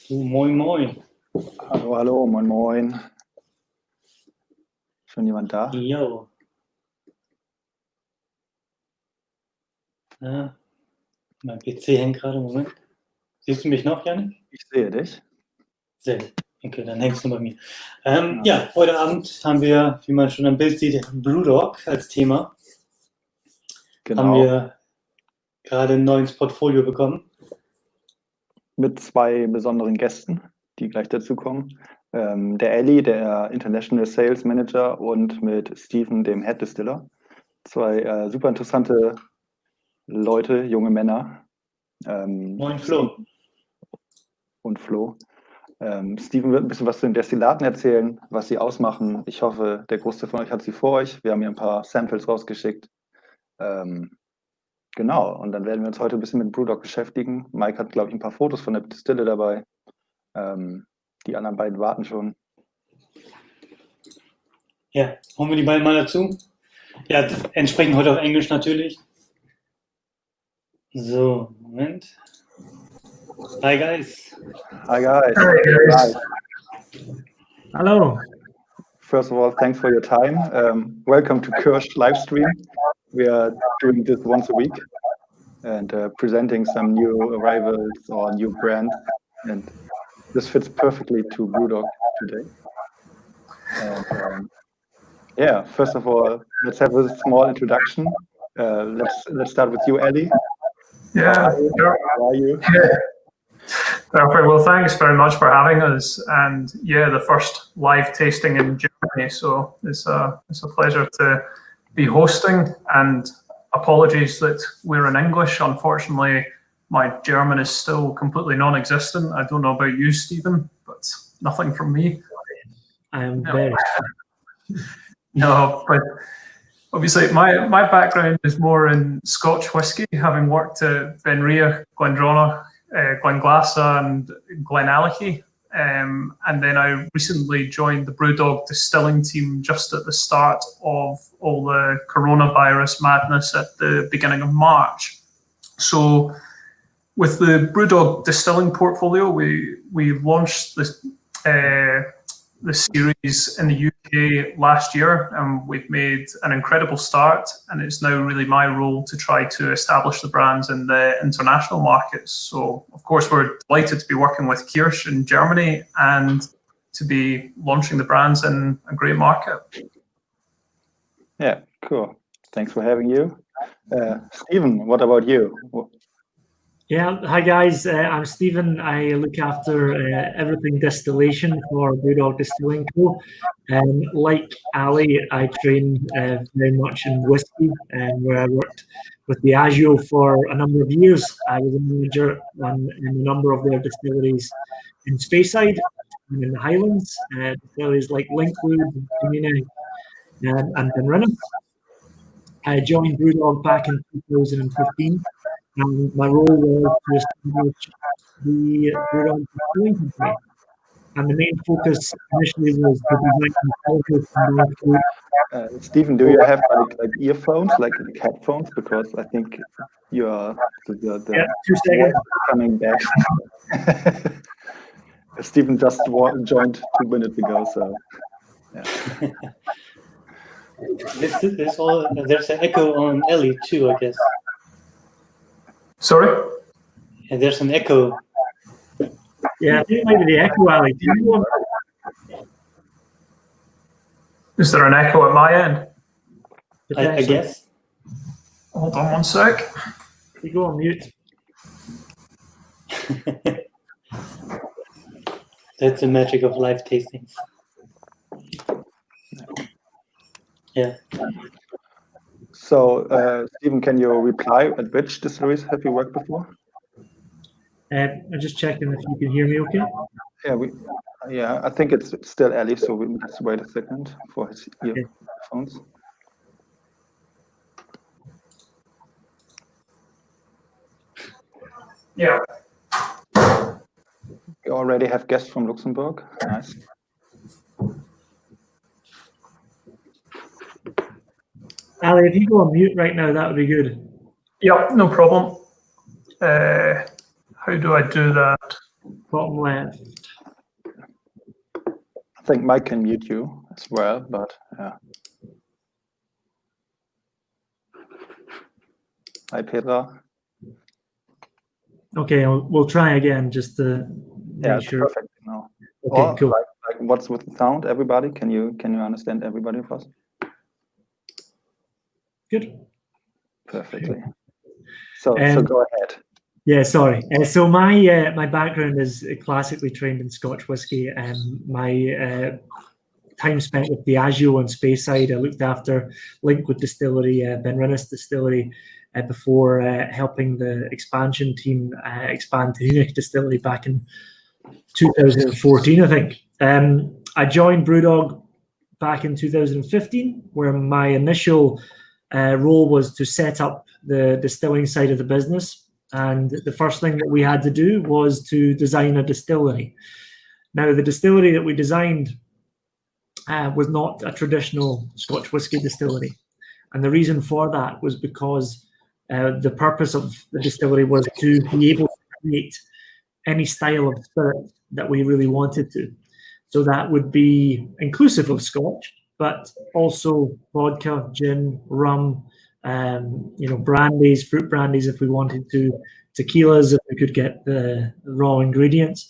Moin, moin. Hallo, hallo, moin, moin. Schon jemand da? Jo. Ja, mein PC hängt gerade, Moment. Siehst du mich noch, Janik? Ich sehe dich. Sehr gut. Okay, dann hängst du bei mir. Ja, heute Abend haben wir, wie man schon am Bild sieht, BrewDog als Thema. Genau. Haben wir gerade ein neues Portfolio bekommen. Mit zwei besonderen Gästen, die gleich dazukommen. Der Ellie, der International Sales Manager, und mit Stephen, dem Head Distiller. Zwei super interessante Leute, junge Männer. Moin, Flo. Und Flo. Stephen wird ein bisschen was zu den Destillaten erzählen, was sie ausmachen. Ich hoffe, der Großteil von euch hat sie vor euch. Wir haben hier ein paar Samples rausgeschickt. Genau, und dann werden wir uns heute ein bisschen mit BrewDog beschäftigen. Mike hat, glaube ich, ein paar Fotos von der Distille dabei. Die anderen beiden warten schon. Ja, holen wir die beiden mal dazu. Ja, entsprechend heute auf Englisch natürlich. So, Moment. Hi, guys. Hi, guys. Hi, guys. Hello. First of all, thanks for your time. Welcome to Kirsch live stream. We are doing this once a week and presenting some new arrivals or new brands. And this fits perfectly to BrewDog today. And yeah, first of all, let's have a small introduction. Let's start with you, Ellie. Yeah. How are you? Perfect. Well, thanks very much for having us. And yeah, the first live tasting in Germany. So it's a pleasure to be hosting. And apologies that we're in English. Unfortunately, my German is still completely non-existent. I don't know about you, Stephen, but nothing from me. I am very No, but obviously my background is more in Scotch whisky, having worked at Benria, Glendronach, Glenglassaugh and Glenehrliche. And then I recently joined the BrewDog Distilling team just at the start of all the coronavirus madness at the beginning of March. So with the BrewDog Distilling portfolio, we launched the series in the UK last year, and we've made an incredible start, and it's now really my role to try to establish the brands in the international markets. So of course we're delighted to be working with Kirsch in Germany and to be launching the brands in a great market. Yeah, cool. Thanks for having you. Stephen, what about you? Yeah, hi guys, I'm Stephen. I look after everything distillation for BrewDog Distilling Co. Like Ali, I train very much in whiskey, where I worked with Diageo for a number of years. I was a manager in a number of their distilleries in Speyside and in the Highlands, distilleries like Linkwood, Community, and Penrhyn. I joined BrewDog back in 2015. And my role was to establish the BrewDog Distilling Company. And the main focus initially was to design Stephen, do you have like earphones, like headphones? Because I think you are the 2 seconds coming back. Stephen just joined 2 minutes ago, so yeah. There's an echo on Ellie too, I guess. Sorry? And there's an echo. Yeah, I think it might be the echo, Ali. Is there an echo at my end? I guess. Hold on 1 sec. You go on mute. That's the magic of live tastings. Yeah. So, Stephen, can you reply at which distilleries have you worked before? I'm just checking if you can hear me okay. Yeah, I think it's still Ellie, so we just wait a second for his earphones. Yeah. You already have guests from Luxembourg. Nice. Ali, if you go on mute right now, that would be good. Yep, no problem. How do I do that? bottom left. I think Mike can mute you as well, but yeah. Hi, Petra. Okay, we'll try again just to make sure. Perfect. No. Okay, cool. Like what's with the sound? Everybody, can you understand everybody of us? Good. Perfectly. So go ahead. Yeah, sorry. So my background is classically trained in Scotch whisky, and my time spent with Diageo on Speyside. I looked after Linkwood Distillery, Benrinnes Distillery, before helping the expansion team expand to Hunich Distillery back in 2014, I think. I joined BrewDog back in 2015, where my initial role was to set up the distilling side of the business. And the first thing that we had to do was to design a distillery. Now, the distillery that we designed was not a traditional Scotch whisky distillery. And the reason for that was because the purpose of the distillery was to be able to create any style of spirit that we really wanted to. So that would be inclusive of Scotch, but also vodka, gin, rum, brandies, fruit brandies if we wanted to, tequilas if we could get the raw ingredients.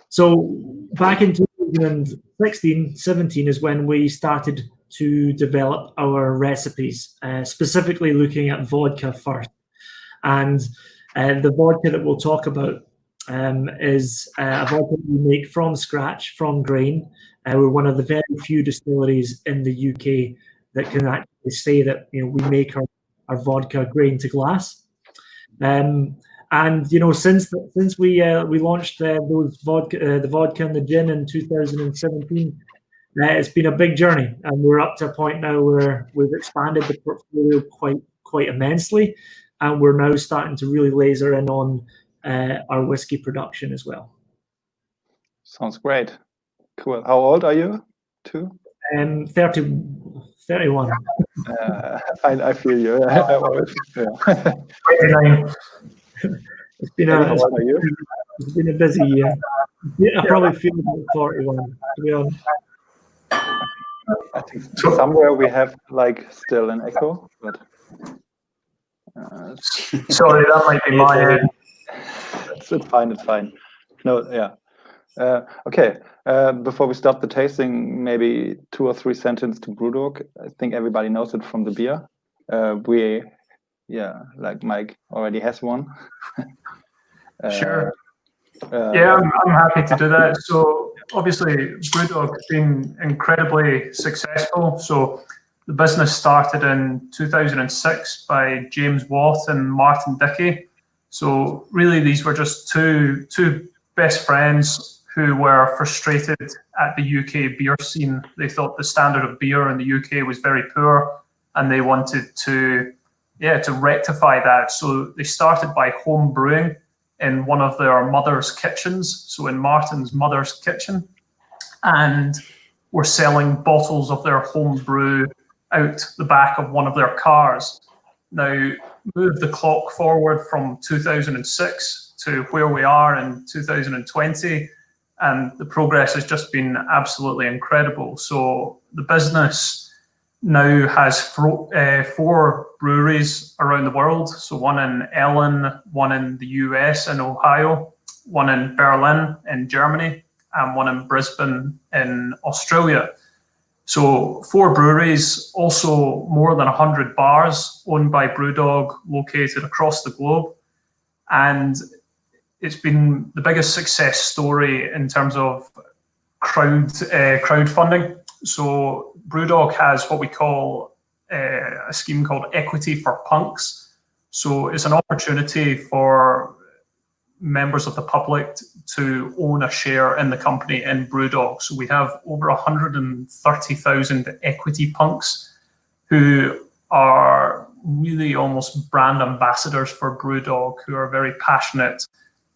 So back in 2016, 17 is when we started to develop our recipes, specifically looking at vodka first. And the vodka that we'll talk about is a vodka we make from scratch, from grain. We're one of the very few distilleries in the UK that can actually say that we make our vodka grain to glass. And since we launched the vodka and the gin in 2017, it's been a big journey, and we're up to a point now where we've expanded the portfolio quite immensely, and we're now starting to really laser in on our whiskey production as well. Sounds great. Cool. How old are you? 31. I feel you. Yeah. 29. How old are you? It's been a busy year. I probably feel about 41, to be honest. I think somewhere we have still an echo, but sorry, that might be my end. It's fine. No, yeah. Okay. Before we start the tasting, maybe 2 or 3 sentences to BrewDog. I think everybody knows it from the beer. Like Mike already has one. Sure. I'm happy to do that. So obviously, BrewDog has been incredibly successful. So the business started in 2006 by James Watt and Martin Dickey. So really, these were just two best friends who were frustrated at the UK beer scene. They thought the standard of beer in the UK was very poor, and they wanted to rectify that. So they started by home brewing in one of their mother's kitchens, so in Martin's mother's kitchen, and were selling bottles of their home brew out the back of one of their cars. Now, move the clock forward from 2006 to where we are in 2020, and the progress has just been absolutely incredible. So the business now has 4 breweries around the world. So one in Ellen, one in the US in Ohio, one in Berlin in Germany, and one in Brisbane in Australia. So 4 breweries, also more than 100 bars owned by BrewDog located across the globe. And it's been the biggest success story in terms of crowdfunding. So BrewDog has what we call a scheme called Equity for Punks. So it's an opportunity for members of the public to own a share in the company in BrewDog. So we have over 130,000 equity punks who are really almost brand ambassadors for BrewDog, who are very passionate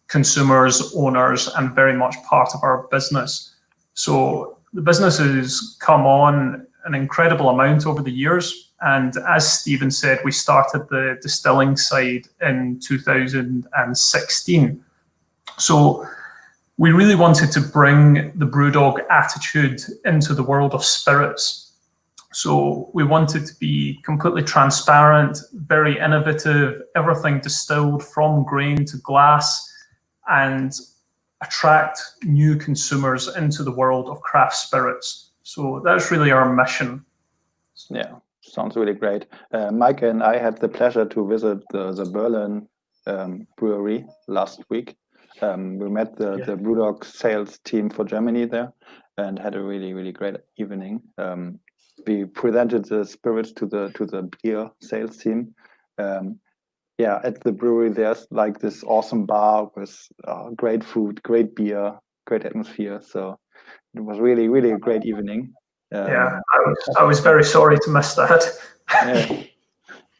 consumers, owners, and very much part of our business. So the business has come on an incredible amount over the years. And as Stephen said, we started the distilling side in 2016. So we really wanted to bring the BrewDog attitude into the world of spirits. So we wanted to be completely transparent, very innovative, everything distilled from grain to glass, and attract new consumers into the world of craft spirits. So that's really our mission. Yeah, sounds really great. Mike and I had the pleasure to visit the Berlin brewery last week. We met the BrewDog sales team for Germany there and had a really, really great evening. We presented the spirits to the beer sales team. Yeah, at the brewery, there's like this awesome bar with great food, great beer, great atmosphere. So it was really, really a great evening. Yeah, I was very sorry to miss that.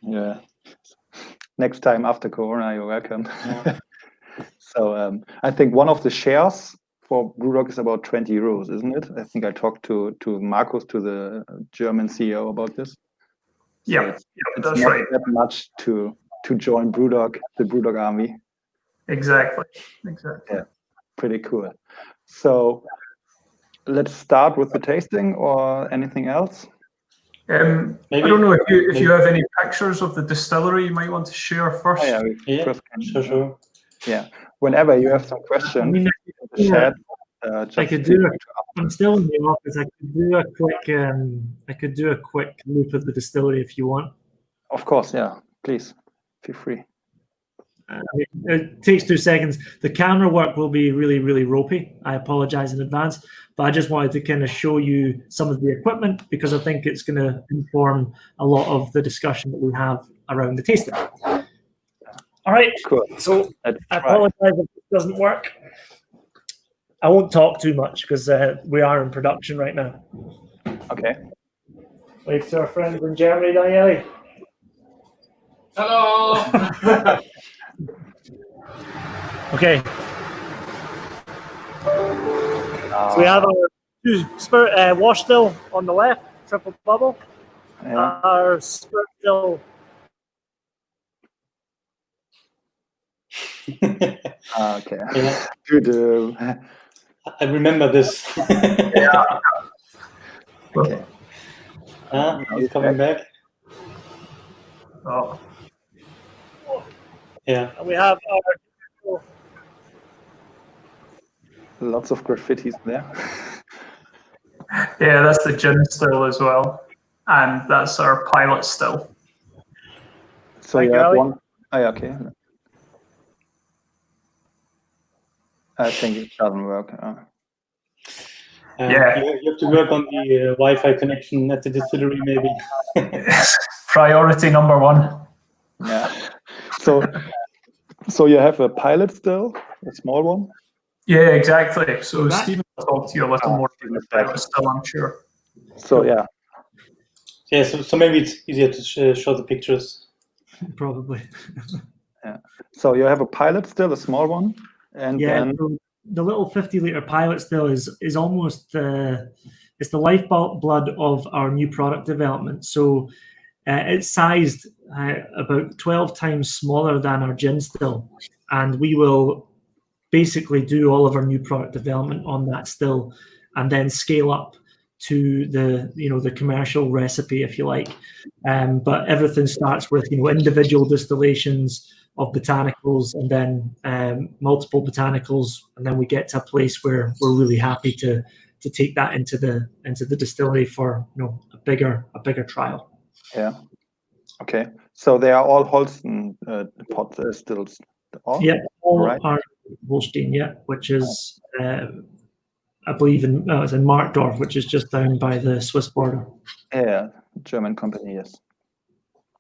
Yeah. Next time after Corona, you're welcome. Yeah. So I think one of the shares for BrewDog is about 20 euros, isn't it? I think I talked to Markus, to the German CEO, about this. So Yeah, it's that's not right. that much to join BrewDog, the BrewDog army. Exactly. Yeah, pretty cool. So let's start with the tasting, or anything else? I don't know if you have any pictures of the distillery you might want to share first. Oh, Yeah, first sure. Yeah, whenever you have some questions, I mean, in the chat, just I could do it. I'm still in the office. I could do a quick loop of the distillery if you want. Of course, yeah. Please, feel free. It takes 2 seconds. The camera work will be really, really ropey. I apologize in advance, but I just wanted to kind of show you some of the equipment because I think it's going to inform a lot of the discussion that we have around the tasting. All right. Cool. So I apologize if it doesn't work. I won't talk too much because we are in production right now. Okay. Wave to our friends in Germany, Daniele. Hello. Okay. So we have our two spirit wash still on the left, triple bubble. Yeah. Our spirit still. Okay. Yeah. Good. I remember this. Yeah. Okay. He's coming back. Oh. Yeah. And we have our. Lots of graffitis there. Yeah, that's the gin still as well. And that's our pilot still. So Thank you you, have Ali. one. Oh, yeah, okay. I think it doesn't work. Yeah. You have to work on the Wi-Fi connection at the distillery, maybe. Priority number one. Yeah. So you have a pilot still, a small one. Yeah, exactly. So Right. Stephen will talk to you a little more about the pilot still, I'm sure. So yeah. Yeah, so maybe it's easier to show the pictures. Probably. Yeah. So you have a pilot still, a small one, and Yeah, then so the little 50-liter pilot still is almost it's the lifeblood of our new product development. So it's sized about 12 times smaller than our gin still, and we will basically do all of our new product development on that still, and then scale up to the commercial recipe, if you like. But everything starts with individual distillations of botanicals, and then multiple botanicals, and then we get to a place where we're really happy to take that into the distillery for a bigger trial. yeah. Okay. So they are all Holsten pot stills. All? Yeah, all Right. are Holstein, yeah, which is I believe it's in Marktdorf, which is just down by the Swiss border. Yeah, German company, yes.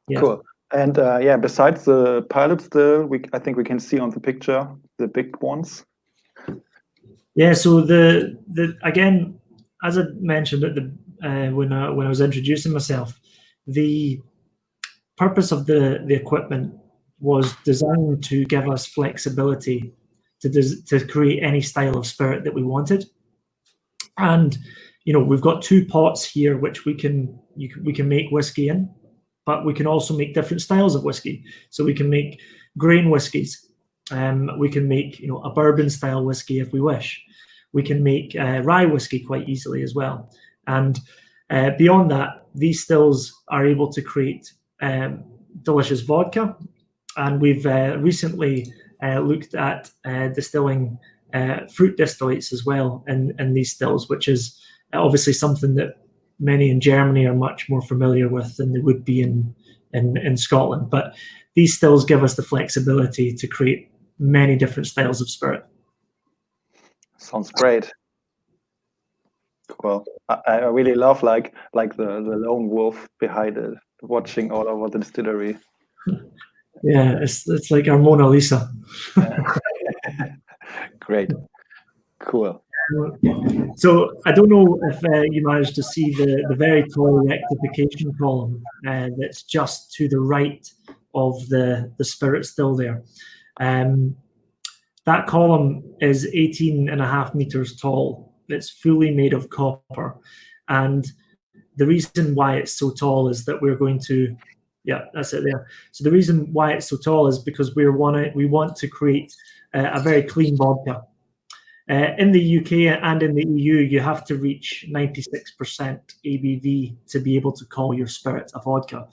Yeah. Cool. And yeah, besides the pilot still, I think we can see on the picture the big ones. Yeah, so the again, as I mentioned at the when I was introducing myself, the purpose of the equipment was designed to give us flexibility to create any style of spirit that we wanted. And we've got two pots here which we can make whiskey in, but we can also make different styles of whiskey. So we can make grain whiskies, We can make a bourbon style whiskey if we wish. We can make rye whiskey quite easily as well. And beyond that, these stills are able to create delicious vodka. And we've recently looked at distilling fruit distillates as well in these stills, which is obviously something that many in Germany are much more familiar with than they would be in Scotland. But these stills give us the flexibility to create many different styles of spirit. Sounds great. Cool. I really love like the lone wolf behind it, watching all over the distillery. Yeah, it's like our Mona Lisa. Great. Cool. So I don't know if you managed to see the very tall rectification column that's just to the right of the spirit still there. That column is 18.5 meters tall. It's fully made of copper. And the reason why it's so tall is that we're going to, yeah, that's it there. So the reason why it's so tall is because we want to create a very clean vodka. In the UK and in the EU, you have to reach 96% ABV to be able to call your spirit a vodka.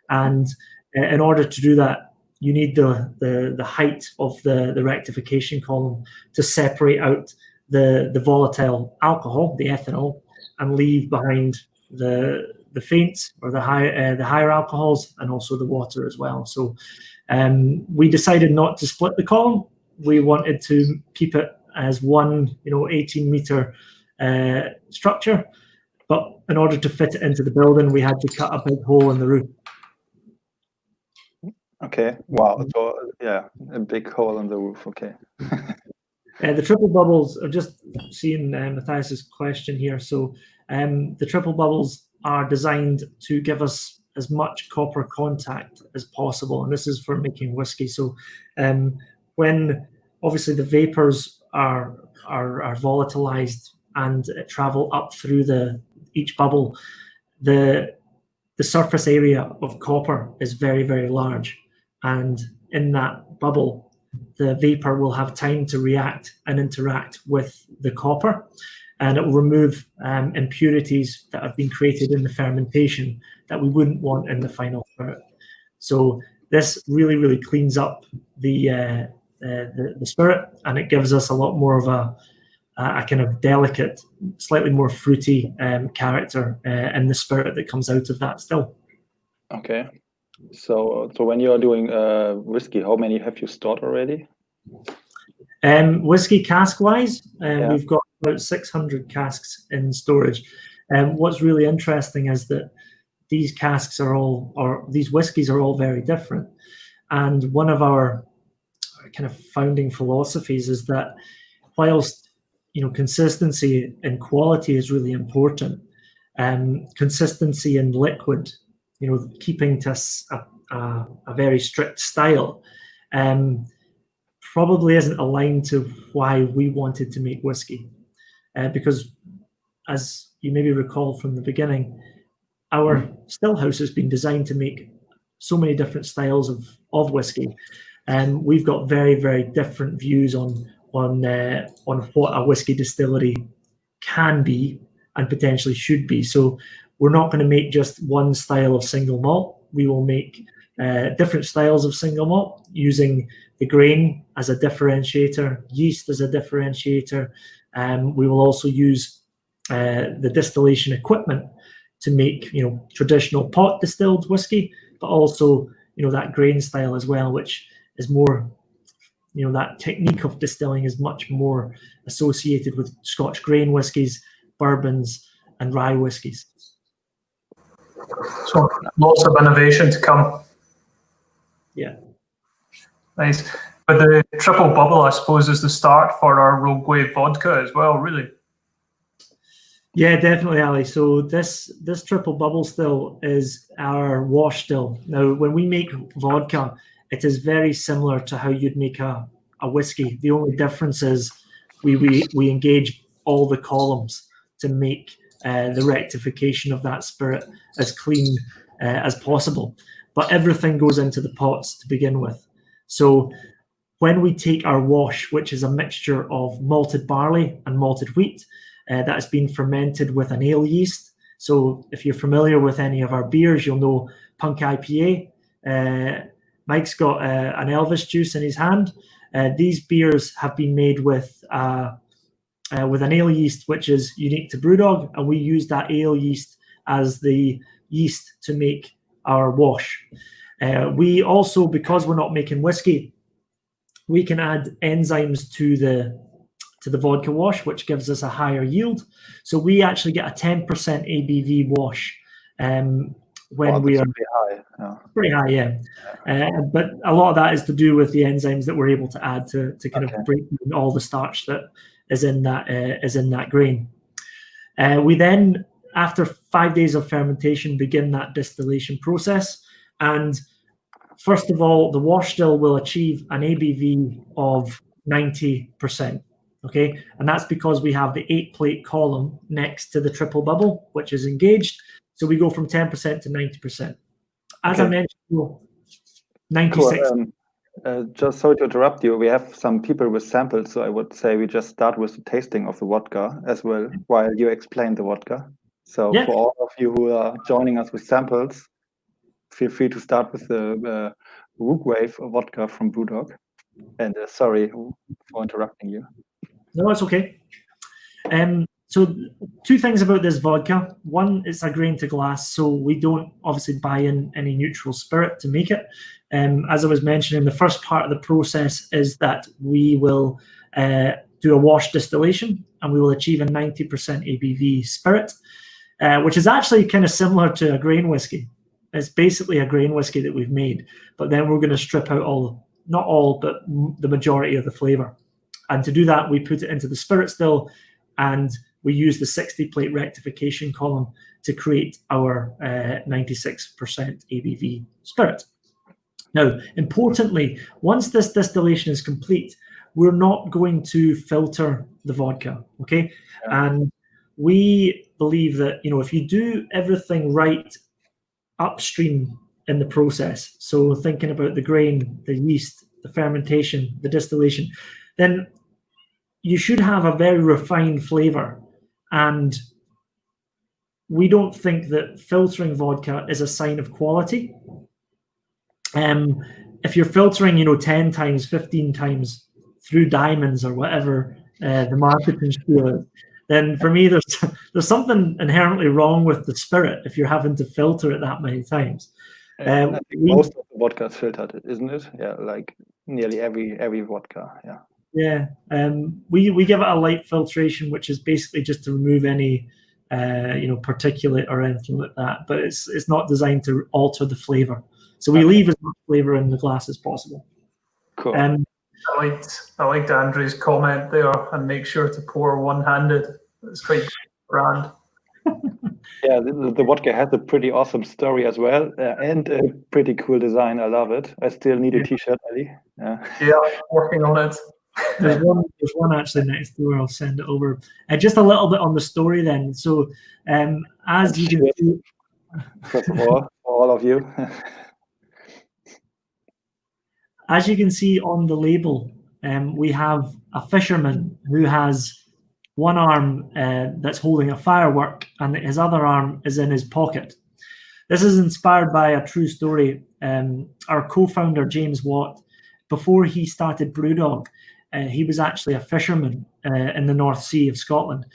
And in order to do that, you need the height of the rectification column to separate out the volatile alcohol, the ethanol, and leave behind the faints or the higher alcohols, and also the water as well. So we decided not to split the column. We wanted to keep it as one 18-meter structure, but in order to fit it into the building, we had to cut a big hole in the roof. Okay. Wow. So yeah, a big hole in the roof. Okay. The triple bubbles, I'm just seeing Matthias's question here. So the triple bubbles are designed to give us as much copper contact as possible, and this is for making whiskey. So when obviously the vapors are volatilized and travel up through each bubble, the surface area of copper is very, very large, and in that bubble the vapor will have time to react and interact with the copper, and it will remove impurities that have been created in the fermentation that we wouldn't want in the final spirit. So this really, really cleans up the spirit, and it gives us a lot more of a kind of delicate, slightly more fruity character in the spirit that comes out of that still. Okay. So when you're doing whiskey, how many have you stored already? Whiskey cask-wise, Yeah. we've got about 600 casks in storage. What's really interesting is that these casks these whiskies are all very different. And one of our kind of founding philosophies is that whilst consistency and quality is really important, consistency in liquid, keeping to a very strict style, probably isn't aligned to why we wanted to make whiskey. Because as you maybe recall from the beginning, our still house has been designed to make so many different styles of whiskey. And we've got very, very different views on what a whiskey distillery can be and potentially should be. So we're not going to make just one style of single malt. We will make different styles of single malt using the grain as a differentiator, yeast as a differentiator. We will also use the distillation equipment to make traditional pot distilled whiskey, but also that grain style as well, which is more that technique of distilling is much more associated with Scotch grain whiskies, bourbons, and rye whiskies. So lots of innovation to come. Yeah. Nice. But the triple bubble, I suppose, is the start for our Rogue Wave vodka as well, really. Yeah, definitely, Ali. So this triple bubble still is our wash still. Now, when we make vodka, it is very similar to how you'd make a whiskey. The only difference is we engage all the columns to make the rectification of that spirit as clean as possible. But everything goes into the pots to begin with. So when we take our wash, which is a mixture of malted barley and malted wheat that has been fermented with an ale yeast. So if you're familiar with any of our beers, you'll know Punk IPA. Mike's got an Elvis juice in his hand. These beers have been made with an ale yeast, which is unique to BrewDog, and we use that ale yeast as the yeast to make our wash. We also, because we're not making whiskey, we can add enzymes to the vodka wash, which gives us a higher yield. So we actually get a 10% ABV wash when we are pretty high. Yeah. Pretty high, yeah. But a lot of that is to do with the enzymes that we're able to add to kind of break down all the starch that is in that grain. We then, after 5 days of fermentation, begin that distillation process. And first of all, the wash still will achieve an ABV of 90%. Okay, and that's because we have the 8-plate column next to the triple bubble, which is engaged. So we go from 10% to 90%. As I mentioned, 96. Cool. Just sorry to interrupt you. We have some people with samples, so I would say we just start with the tasting of the vodka as well, while you explain the vodka. So for all of you who are joining us with samples, feel free to start with the Wave Vodka from BrewDog. And sorry for interrupting you. No, it's okay. So 2 things about this vodka. One, it's a grain to glass, so we don't obviously buy in any neutral spirit to make it. As I was mentioning, the first part of the process is that we will do a wash distillation, and we will achieve a 90% ABV spirit, which is actually kind of similar to a grain whiskey. It's basically a grain whiskey that we've made, but then we're going to strip out not all, but the majority of the flavor. And to do that, we put it into the spirit still, and we use the 60-plate rectification column to create our 96% ABV spirit. Now, importantly, once this distillation is complete, we're not going to filter the vodka, okay? Yeah. And we believe that, if you do everything right upstream in the process, so thinking about the grain, the yeast, the fermentation, the distillation, then you should have a very refined flavor. And we don't think that filtering vodka is a sign of quality. If you're filtering, 10 times, 15 times through diamonds or whatever the marketing spiel is, then for me, there's something inherently wrong with the spirit if you're having to filter it that many times. I think most of the vodka is filtered, isn't it? Yeah, like nearly every vodka. Yeah. Yeah. We give it a light filtration, which is basically just to remove any particulate or anything like that. But it's not designed to alter the flavor. So we leave as much flavor in the glass as possible. Cool. I liked Andrew's comment there, and make sure to pour one-handed. It's quite grand. Yeah, the vodka has a pretty awesome story as well, and a pretty cool design. I love it. I still need a T-shirt, Ali. Yeah, working on it. There's one actually next door. I'll send it over. Just a little bit on the story then. So, as you can see, first of all, for all of you. As you can see on the label, we have a fisherman who has one arm that's holding a firework, and his other arm is in his pocket. This is inspired by a true story. Our co-founder, James Watt, before he started BrewDog, he was actually a fisherman in the North Sea of Scotland.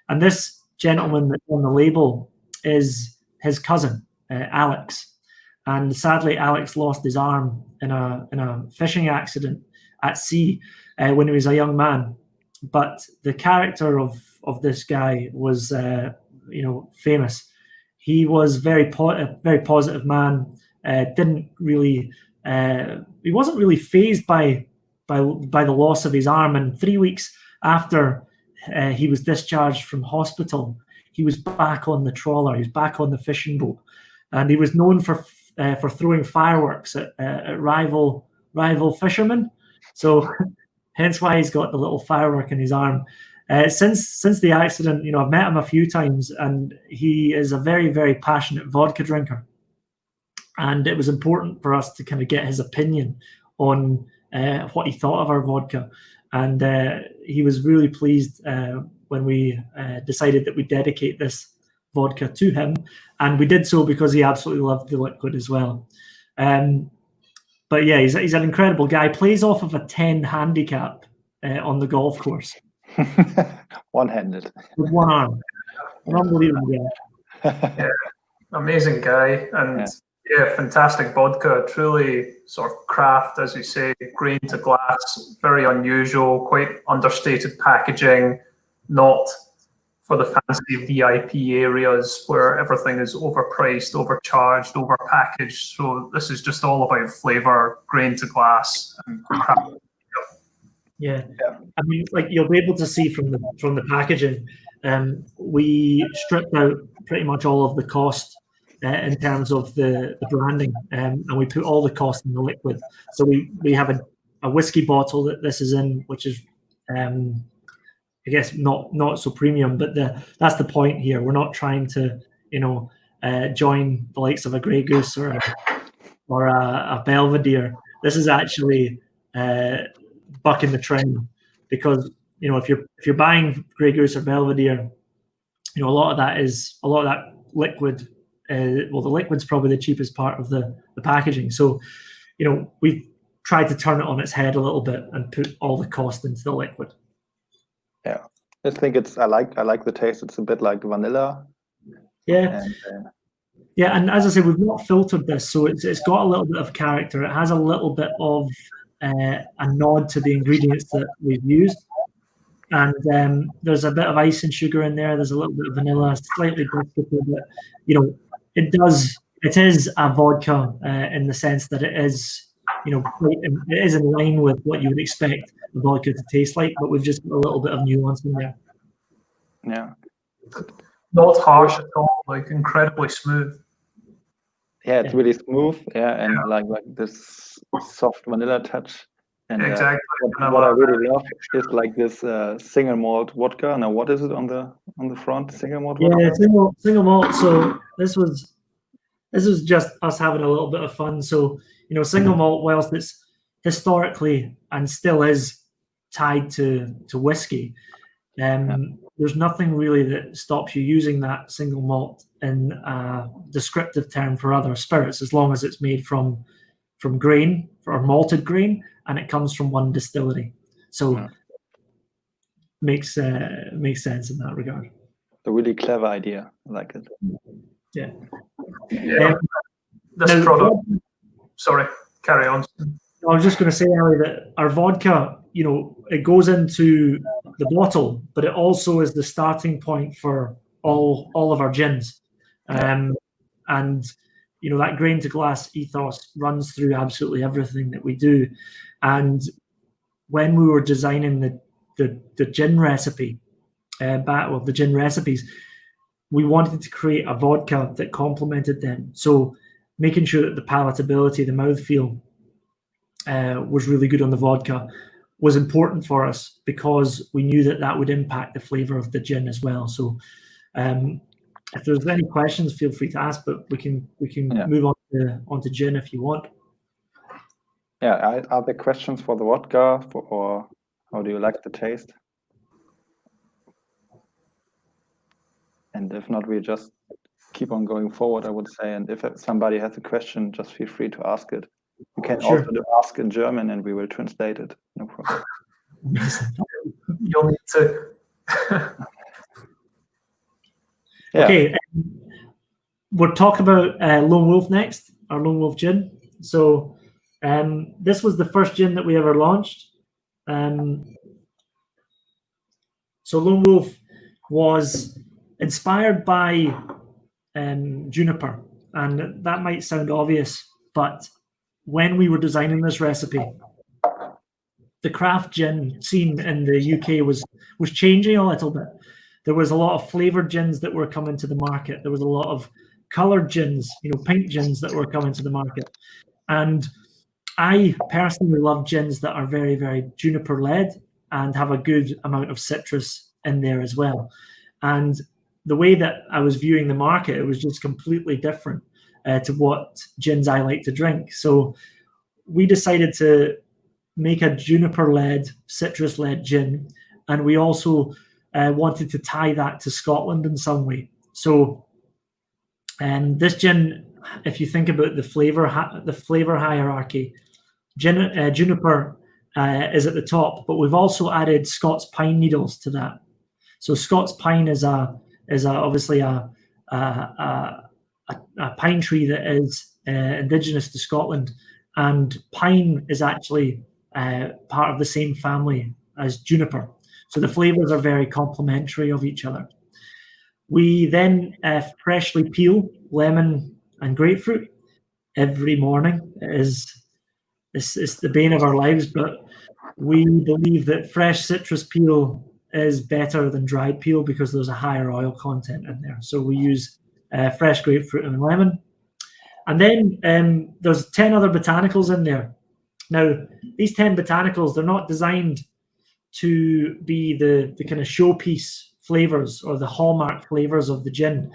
And this gentleman that's on the label is his cousin, Alex. And sadly, Alex lost his arm in a fishing accident at sea when he was a young man. But the character of this guy was, famous. He was very positive man. He wasn't really fazed by the loss of his arm. And 3 weeks after he was discharged from hospital, he was back on the trawler. He was back on the fishing boat, and he was known for throwing fireworks at rival fishermen. So hence why he's got the little firework in his arm. Since the accident, I've met him a few times, and he is a very, very passionate vodka drinker. And it was important for us to kind of get his opinion on what he thought of our vodka. And he was really pleased when we decided that we dedicate this vodka to him. And we did so because he absolutely loved the liquid as well. But yeah, he's an incredible guy. Plays off of a 10 handicap on the golf course. One-handed. With one arm. An unbelievable guy. Yeah, amazing guy. And yeah, fantastic vodka. Truly sort of craft, as you say, grain to glass. Very unusual, quite understated packaging. Not for the fancy VIP areas where everything is overpriced, overcharged, overpackaged. So this is just all about flavor, grain to glass, and craft. Yeah, I mean, like you'll be able to see from the packaging, we stripped out pretty much all of the cost in terms of the branding, and we put all the cost in the liquid. So we have a whiskey bottle that this is in, which is, I guess, not so premium, but that's the point here. We're not trying to, join the likes of a Grey Goose or a Belvedere. This is actually bucking the trend, because if you're buying Grey Goose or Belvedere, a lot of that liquid. The liquid's probably the cheapest part of the packaging. So, we've tried to turn it on its head a little bit and put all the cost into the liquid. Yeah, I think I like the taste. It's a bit like vanilla. Yeah. And as I said, we've not filtered this, so it's got a little bit of character. It has a little bit of a nod to the ingredients that we've used. And there's a bit of ice and sugar in there. There's a little bit of vanilla, slightly biscuity, but it is a vodka in the sense that it is, it is in line with what you would expect a vodka to taste like, but we've just got a little bit of nuance in there. Yeah. Not harsh at all, like incredibly smooth. Yeah, it's really smooth. Yeah, and like this soft vanilla touch. And exactly. What I really love is like this single malt vodka. Now, what is it on the front? Single malt vodka? Yeah, single malt. So this was just us having a little bit of fun. So single malt, whilst it's historically and still is tied to whiskey, there's nothing really that stops you using that single malt in a descriptive term for other spirits, as long as it's made from grain or malted grain, and it comes from one distillery. So makes sense in that regard. A really clever idea. I like it. Yeah. This product. Sorry, carry on. I was just going to say, Ali, that our vodka, it goes into the bottle, but it also is the starting point for all of our gins. And that grain to glass ethos runs through absolutely everything that we do. And when we were designing the gin recipe, the gin recipes, we wanted to create a vodka that complemented them. So making sure that the palatability, the mouthfeel was really good on the vodka was important for us, because we knew that would impact the flavor of the gin as well. So if there's any questions, feel free to ask, but we can move on to gin if you want. Yeah, are there questions for the vodka, or how do you like the taste? And if not, we just keep on going forward, I would say. And if somebody has a question, just feel free to ask it. You can also ask in German, and we will translate it. No problem. You'll need to. Okay, we'll talk about LoneWolf next, our LoneWolf gin. So this was the first gin that we ever launched. So LoneWolf was inspired by juniper, and that might sound obvious, but when we were designing this recipe, the craft gin scene in the UK was changing a little bit. There was a lot of flavored gins that were coming to the market. There was a lot of colored gins, pink gins that were coming to the market. And I personally love gins that are very, very juniper led and have a good amount of citrus in there as well. And the way that I was viewing the market, it was just completely different to what gins I like to drink. So we decided to make a juniper-led, citrus-led gin, and we also wanted to tie that to Scotland in some way. So this gin, if you think about the flavor hierarchy, juniper is at the top, but we've also added Scots pine needles to that. So Scots pine is obviously a pine tree that is indigenous to Scotland, and pine is actually part of the same family as juniper. So the flavors are very complementary of each other. We then freshly peel lemon and grapefruit every morning. It's the bane of our lives, but we believe that fresh citrus peel is better than dried peel because there's a higher oil content in there. So we use fresh grapefruit and lemon. And then there's 10 other botanicals in there. Now, these 10 botanicals, they're not designed to be the kind of showpiece flavors or the hallmark flavors of the gin.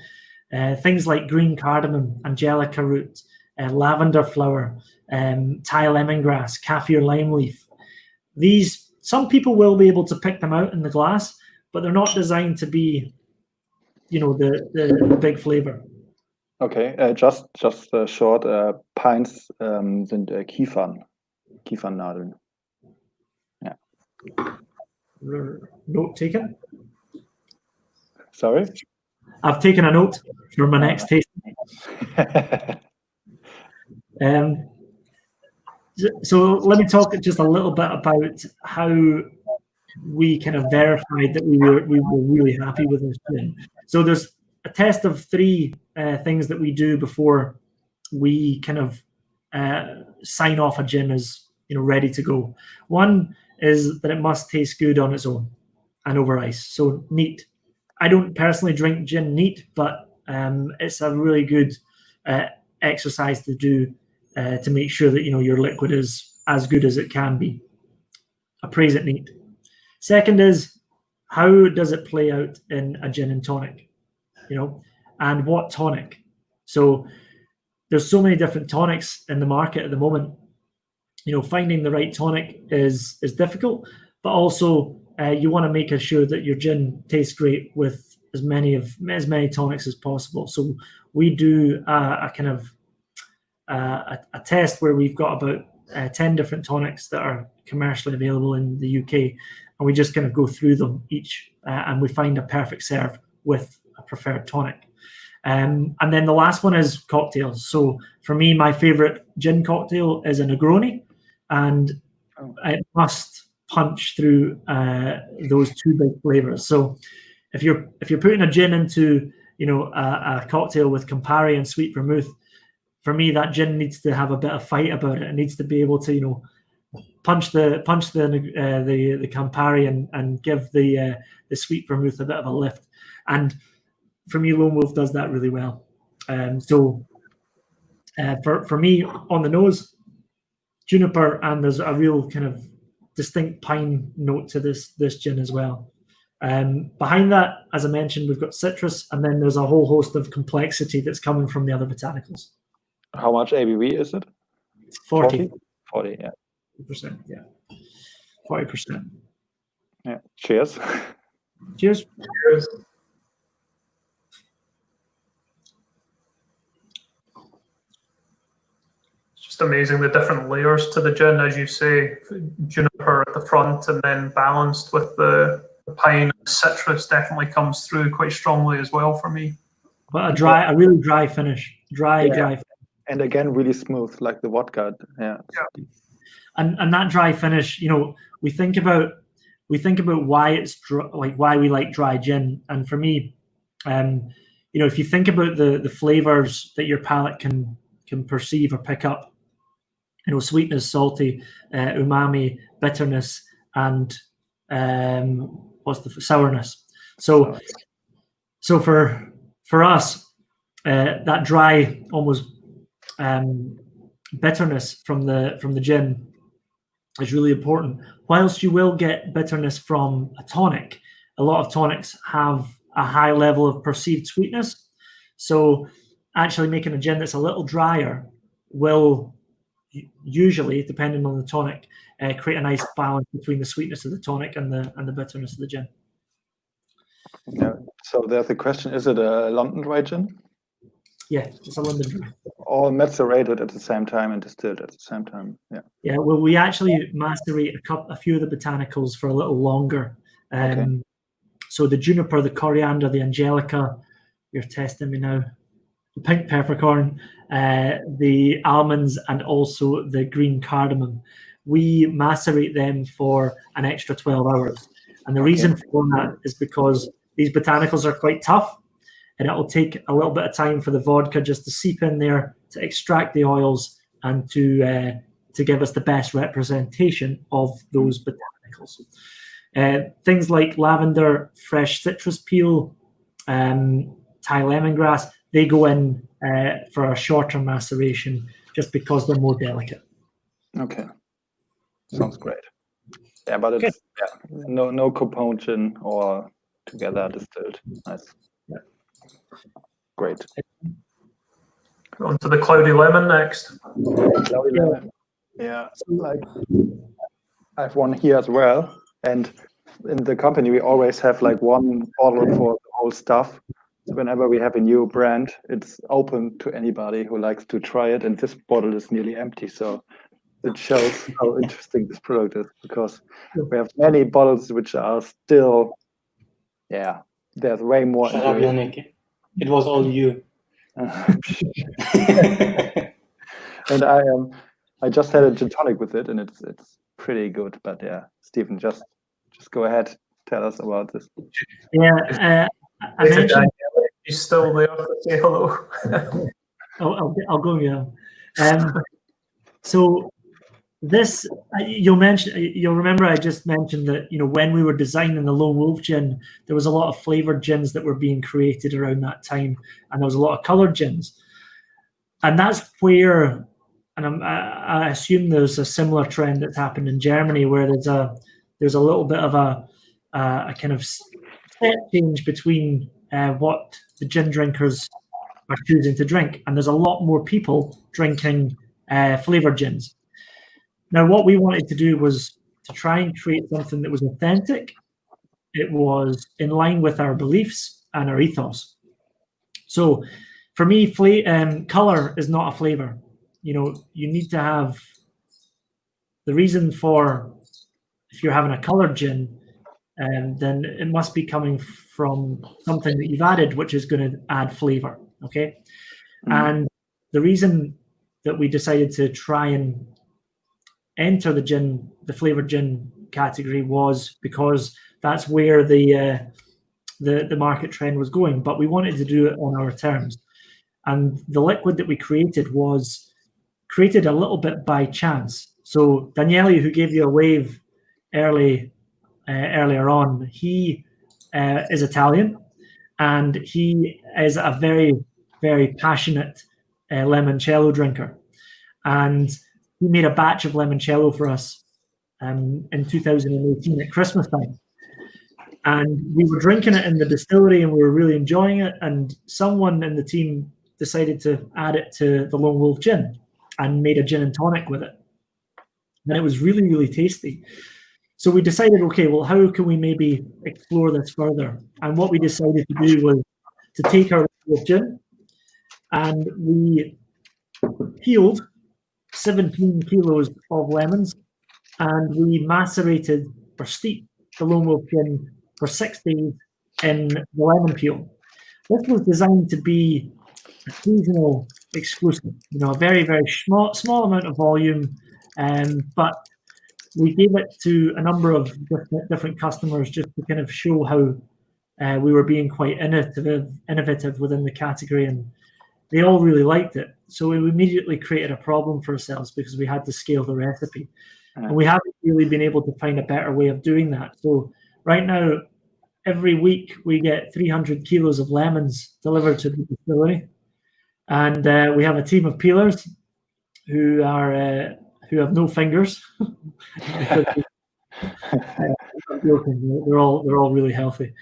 Things like green cardamom, angelica root, lavender flower, Thai lemongrass, kaffir lime leaf. These, some people will be able to pick them out in the glass, but they're not designed to be, the big flavor. Okay, just short. Pines sind Kiefernadeln. Yeah. Note taken. Sorry? I've taken a note for my next tasting. So let me talk just a little bit about how we kind of verified that we were really happy with this gin. So there's a test of 3 things that we do before we kind of sign off a gin as ready to go. One is that it must taste good on its own and over ice. So neat. I don't personally drink gin neat, but it's a really good exercise to do to make sure that your liquid is as good as it can be. Appraise it neat. Second is, how does it play out in a gin and tonic? And what tonic? So there's so many different tonics in the market at the moment. Finding the right tonic is difficult, but also you want to make sure that your gin tastes great with as many tonics as possible. So we do a kind of a test where we've got about 10 different tonics that are commercially available in the UK, and we just kind of go through them each, and we find a perfect serve with a preferred tonic. And then the last one is cocktails. So for me, my favorite gin cocktail is a Negroni, and it must punch through those 2 big flavors. So if you're putting a gin into a cocktail with Campari and sweet vermouth, for me that gin needs to have a bit of fight about it. It needs to be able to punch the Campari and give the sweet vermouth a bit of a lift. And for me, LoneWolf does that really well. So for me, on the nose, juniper, and there's a real kind of distinct pine note to this gin as well. Behind that, as I mentioned, we've got citrus, and then there's a whole host of complexity that's coming from the other botanicals. How much ABV is it? 40. 40, yeah. 40%, yeah. 40%. Yeah. Cheers. Cheers. Cheers. It's just amazing the different layers to the gin, as you say, juniper at the front, and then balanced with the pine. Citrus definitely comes through quite strongly as well for me. But a really dry finish. Dry. And again, really smooth, like the vodka. Yeah. And that dry finish, we think about why it's why we like dry gin. And for me, if you think about the flavors that your palate can perceive or pick up, sweetness, salty, umami, bitterness, and sourness. So for us, that dry, almost bitterness from the gin is really important. Whilst you will get bitterness from a tonic, a lot of tonics have a high level of perceived sweetness. So actually making a gin that's a little drier will usually, depending on the tonic, create a nice balance between the sweetness of the tonic and the bitterness of the gin. Yeah. So there's a question: is it a London dry gin? Yeah, it's a London dry. All macerated at the same time and distilled at the same time. Yeah. Yeah. Well, we actually macerate a few of the botanicals for a little longer. Okay. So the juniper, the coriander, the angelica. You're testing me now. The pink peppercorn, the almonds, and also the green cardamom. We macerate them for an extra 12 hours. And the reason for that is because these botanicals are quite tough, and it will take a little bit of time for the vodka just to seep in there, to extract the oils, and to give us the best representation of those botanicals. Things like lavender, fresh citrus peel, Thai lemongrass, they go in for a shorter maceration just because they're more delicate. Okay. Sounds great. Yeah, but it's no compound or together distilled. Nice. Yeah. Great. On to the cloudy lemon next. Cloudy lemon. Yeah, like I have one here as well. And in the company, we always have like one bottle for the whole stuff. So whenever we have a new brand, it's open to anybody who likes to try it. And this bottle is nearly empty. So it shows how interesting this product is, because we have many bottles which are still, there's way more. Shut up, Yannick. It was all you. And I just had a gin tonic with it, and it's pretty good. But yeah, Stephen, just go ahead, tell us about this. Yeah, I mentioned. He's still there to say hello. I'll go. Yeah. So this you'll remember I just mentioned that when we were designing the LoneWolf gin, there was a lot of flavored gins that were being created around that time, and there was a lot of colored gins, and that's where, and I assume there's a similar trend that's happened in Germany, where there's a little bit of a kind of step change between what the gin drinkers are choosing to drink, and there's a lot more people drinking flavored gins. Now, what we wanted to do was to try and create something that was authentic. It was in line with our beliefs and our ethos. So for me, color is not a flavor. You need to have the reason for, if you're having a colored gin, then it must be coming from something that you've added, which is going to add flavor. Okay. Mm-hmm. And the reason that we decided to try and enter the flavored gin category was because that's where the market trend was going, but we wanted to do it on our terms. And the liquid that we created was created a little bit by chance. So Daniele, who gave you a wave earlier on, he is Italian, and he is a very, very passionate limoncello drinker. And he made a batch of limoncello for us in 2018 at Christmas time. And we were drinking it in the distillery, and we were really enjoying it. And someone in the team decided to add it to the LoneWolf gin and made a gin and tonic with it. And it was really, really tasty. So we decided, okay, well, how can we maybe explore this further? And what we decided to do was to take our gin, and we peeled 17 kilos of lemons, and we macerated or steeped the LoneWolf gin for 6 days in the lemon peel. This was designed to be a seasonal exclusive, a very, very small amount of volume, but we gave it to a number of different customers just to kind of show how we were being quite innovative within the category, and they all really liked it. So we immediately created a problem for ourselves because we had to scale the recipe. And we haven't really been able to find a better way of doing that. So right now, every week we get 300 kilos of lemons delivered to the distillery. And we have a team of peelers who have no fingers. I'm joking. They're all really healthy.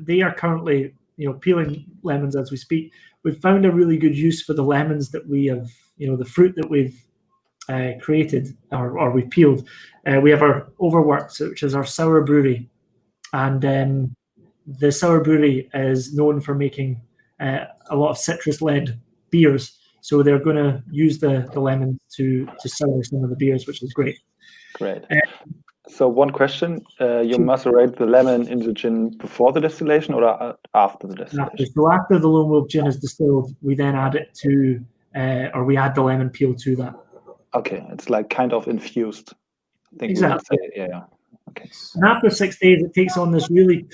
They are currently peeling lemons as we speak. We've found a really good use for the lemons that we have the fruit that we've created or we peeled. We have our overworked, which is our sour brewery, and the sour brewery is known for making a lot of citrus-led beers. So they're going to use the lemon to sour some of the beers, which is great. Great. So one question, you macerate the lemon in the gin before the distillation or after the distillation? So after the LoneWolf gin is distilled, we then add it to, or we add the lemon peel to that. Okay, it's like kind of infused. I think exactly. We would say, yeah. Okay. And after 6 days, it takes on this really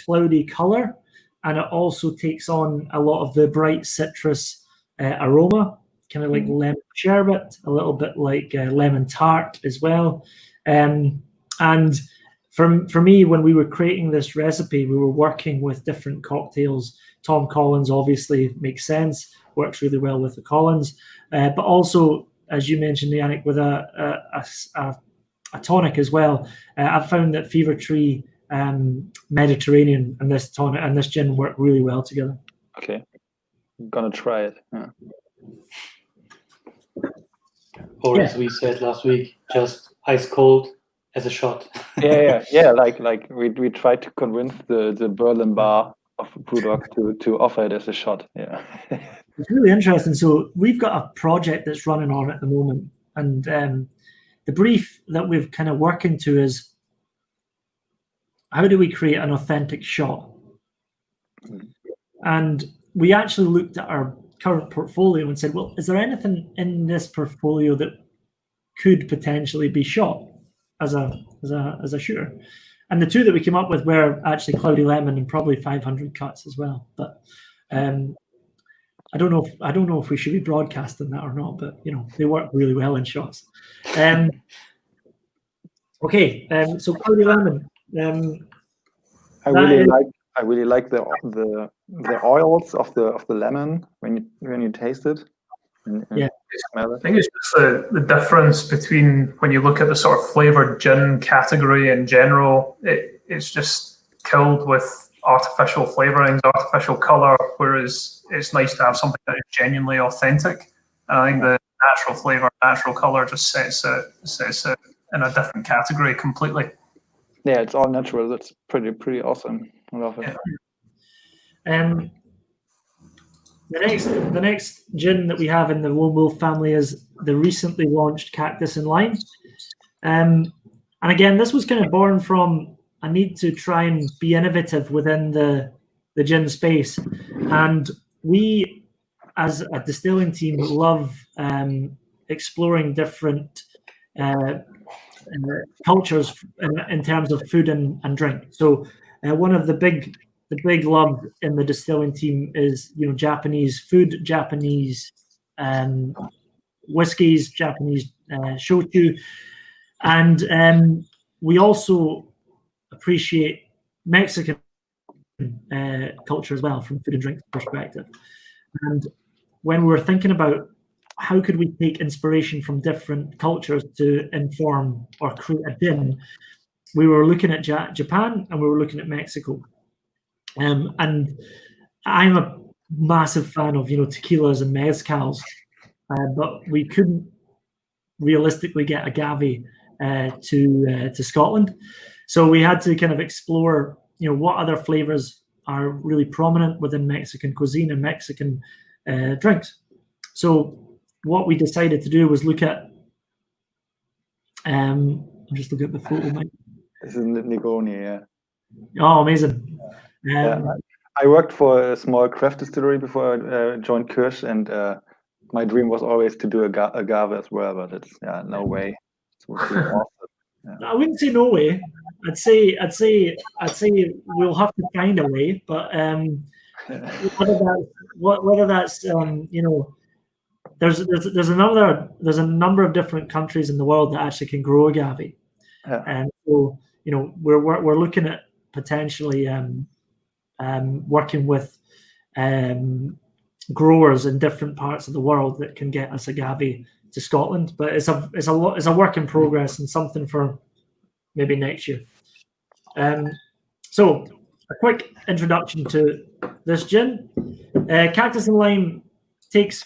cloudy color, and it also takes on a lot of the bright citrus aroma, kind of like lemon sherbet, a little bit like lemon tart as well. And for me, when we were creating this recipe, we were working with different cocktails. Tom Collins obviously makes sense, works really well with the Collins, but also, as you mentioned, Yannick, with a tonic as well. I've found that Fever Tree, Mediterranean, and this tonic and this gin work really well together. Okay, I'm gonna try it. Yeah. Or as we said last week, just ice cold as a shot. Yeah. Like we tried to convince the Berlin bar of BrewDog to offer it as a shot. Yeah. It's really interesting. So we've got a project that's running on at the moment, and the brief that we've kind of working to is, how do we create an authentic shot? And we actually looked at our current portfolio and said, well, is there anything in this portfolio that could potentially be shot as a shooter? And the two that we came up with were actually Cloudy Lemon and probably 500 Cuts as well. But I don't know if we should be broadcasting that or not, but they work really well in shots. Okay, so Cloudy Lemon. I really like the oils of the lemon when you taste it. And smell it. I think it's just the difference between when you look at the sort of flavored gin category in general. It's just killed with artificial flavorings, artificial color, whereas it's nice to have something that is genuinely authentic. And I think the natural flavor, natural color just sets it in a different category completely. Yeah, it's all natural. That's pretty awesome. I love it. Yeah. The next gin that we have in the LoneWolf family is the recently launched Cactus and Lime. And again, this was kind of born from a need to try and be innovative within the gin space. And we, as a distilling team, love exploring different cultures in terms of food and drink. So one of the big love in the distilling team is Japanese food, Japanese whiskies, Japanese shochu, and we also appreciate Mexican culture as well from food and drink perspective. And when we were thinking about how could we take inspiration from different cultures to inform or create a gin, we were looking at Japan and we were looking at Mexico. And I'm a massive fan of tequilas and mezcals, but we couldn't realistically get agave to Scotland, so we had to kind of explore what other flavors are really prominent within Mexican cuisine and Mexican drinks. So what we decided to do was look at I'm just looking at the photo, Mike. This is Negroni, yeah. Oh, amazing. I worked for a small craft distillery before I joined Kirsch, and my dream was always to do agave as well, but it's no way. It would be awesome. I wouldn't say no way. I'd say we'll have to find a way, but whether that's there's a number of different countries in the world that actually can grow agave, and so we're looking at potentially working with growers in different parts of the world that can get us agave to Scotland, but it's a work in progress and something for maybe next year. So a quick introduction to this gin. Cactus and Lime takes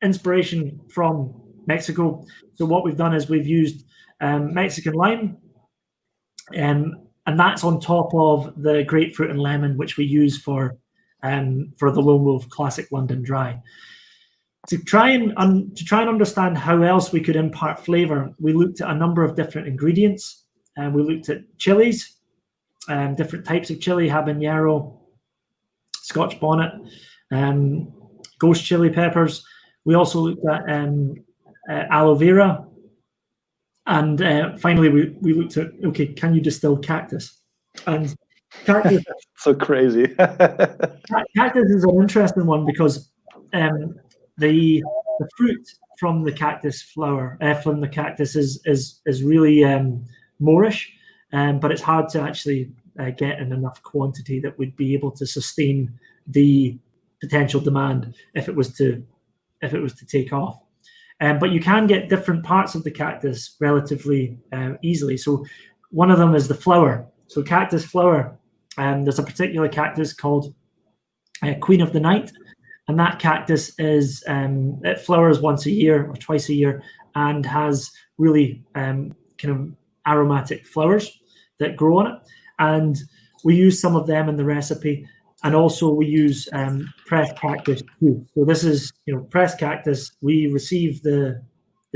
inspiration from Mexico. So what we've done is we've used Mexican lime, and that's on top of the grapefruit and lemon, which we use for the LoneWolf Classic London Dry. To try and understand how else we could impart flavour, we looked at a number of different ingredients, and we looked at chilies, different types of chili, habanero, Scotch bonnet, ghost chili peppers. We also looked at aloe vera, and finally we looked at, okay, can you distill cactus? And cactus, so crazy. cactus is an interesting one because the fruit from the cactus flower, from the cactus is really moreish, but it's hard to actually get in enough quantity that would be able to sustain the potential demand if it was to take off. But you can get different parts of the cactus relatively easily. So one of them is the flower. So cactus flower, there's a particular cactus called Queen of the Night, and that cactus is it flowers once a year or twice a year and has really kind of aromatic flowers that grow on it. And we use some of them in the recipe, and also we use pressed cactus too. So this is, pressed cactus. We receive the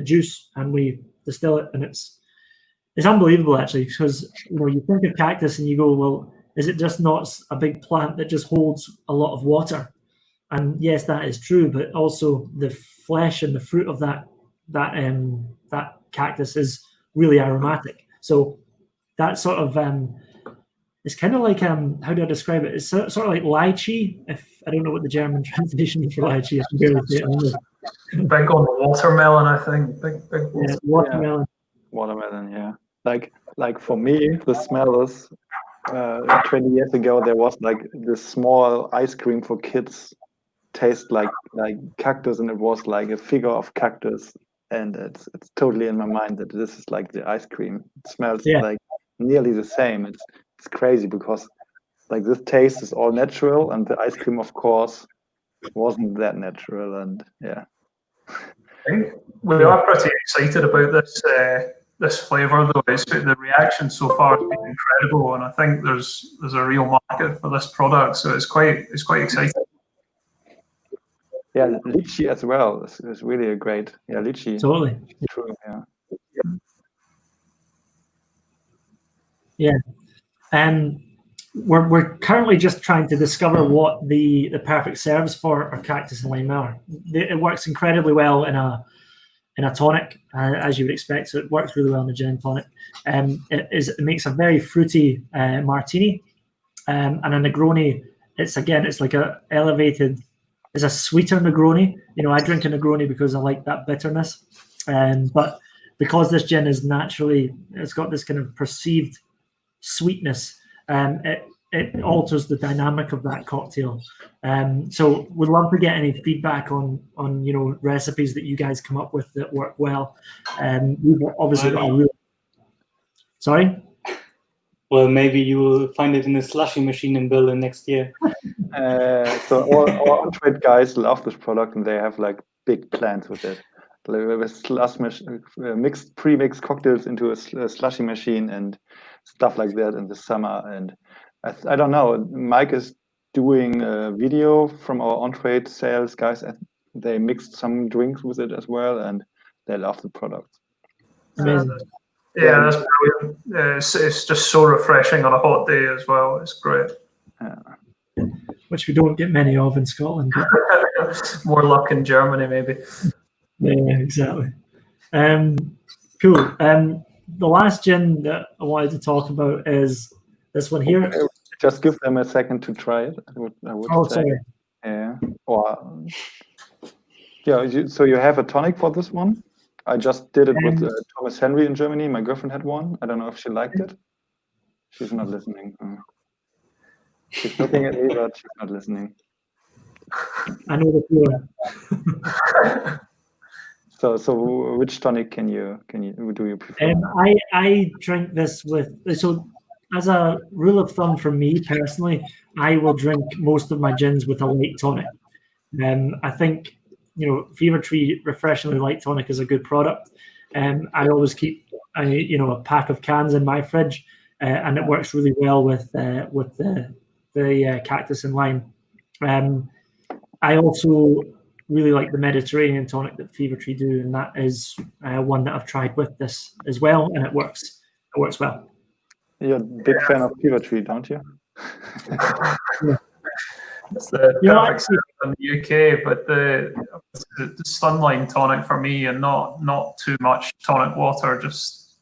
juice and we distill it, and it's unbelievable actually, because you think of cactus and you go, well, is it just not a big plant that just holds a lot of water? And yes, that is true, but also the flesh and the fruit of that cactus is really aromatic. So that sort of it's kind of like how do I describe it? It's sort of like lychee. If I don't know what the German translation for lychee is, big on the watermelon, I think. Big yeah, watermelon. Yeah. Watermelon, yeah. Like for me, the smell is 20 years ago there was like this small ice cream for kids, tastes like cactus, and it was like a figure of cactus, and it's totally in my mind that this is like the ice cream. It smells like nearly the same. It's crazy because like this taste is all natural, and the ice cream of course wasn't that natural, and yeah. We are pretty excited about this flavour though. The reaction so far has been incredible, and I think there's a real market for this product, so it's quite exciting. Yeah, lychee as well is really a great lychee. Totally. True, yeah. Yeah. We're currently just trying to discover what the perfect serves for our cactus and lime are. It works incredibly well in a tonic, as you would expect. So it works really well in a gin and tonic. It makes a very fruity martini, and a Negroni. It's like a elevated. It's a sweeter Negroni. I drink a Negroni because I like that bitterness, but because this gin is naturally, it's got this kind of perceived sweetness. It alters the dynamic of that cocktail. So we'd love to get any feedback on recipes that you guys come up with that work well. We've obviously got a real... Sorry? Well, maybe you will find it in a slushy machine in Berlin next year. So all on-trade guys love this product, and they have like big plans with it. With pre-mixed cocktails into a slushy machine and stuff like that in the summer. And I don't know, Mike is doing a video from our on-trade sales guys. They mixed some drinks with it as well, and they love the product. Amazing. Yeah, that's brilliant. It's just so refreshing on a hot day as well. It's great. Yeah. Which we don't get many of in Scotland. More luck in Germany, maybe. Yeah, exactly. Cool. The last gin that I wanted to talk about is this one here. Just give them a second to try it. I would say. Sorry. Yeah. Or so you have a tonic for this one? I just did it with Thomas Henry in Germany. My girlfriend had one. I don't know if she liked it. She's not listening. She's looking at me, but she's not listening. I know the feeling. So which tonic do you prefer? I drink this with, so as a rule of thumb for me personally, I will drink most of my gins with a light tonic. I think Fever Tree Refreshingly Light Tonic is a good product. I always keep a pack of cans in my fridge, and it works really well with the cactus and lime. I also really like the Mediterranean tonic that Fever Tree do, and that is one that I've tried with this as well, and it works well. You're a big fan of Fever Tree, don't you? Yeah. It's the perfect setup in the UK, but the Sunline tonic for me, and not too much tonic water, just,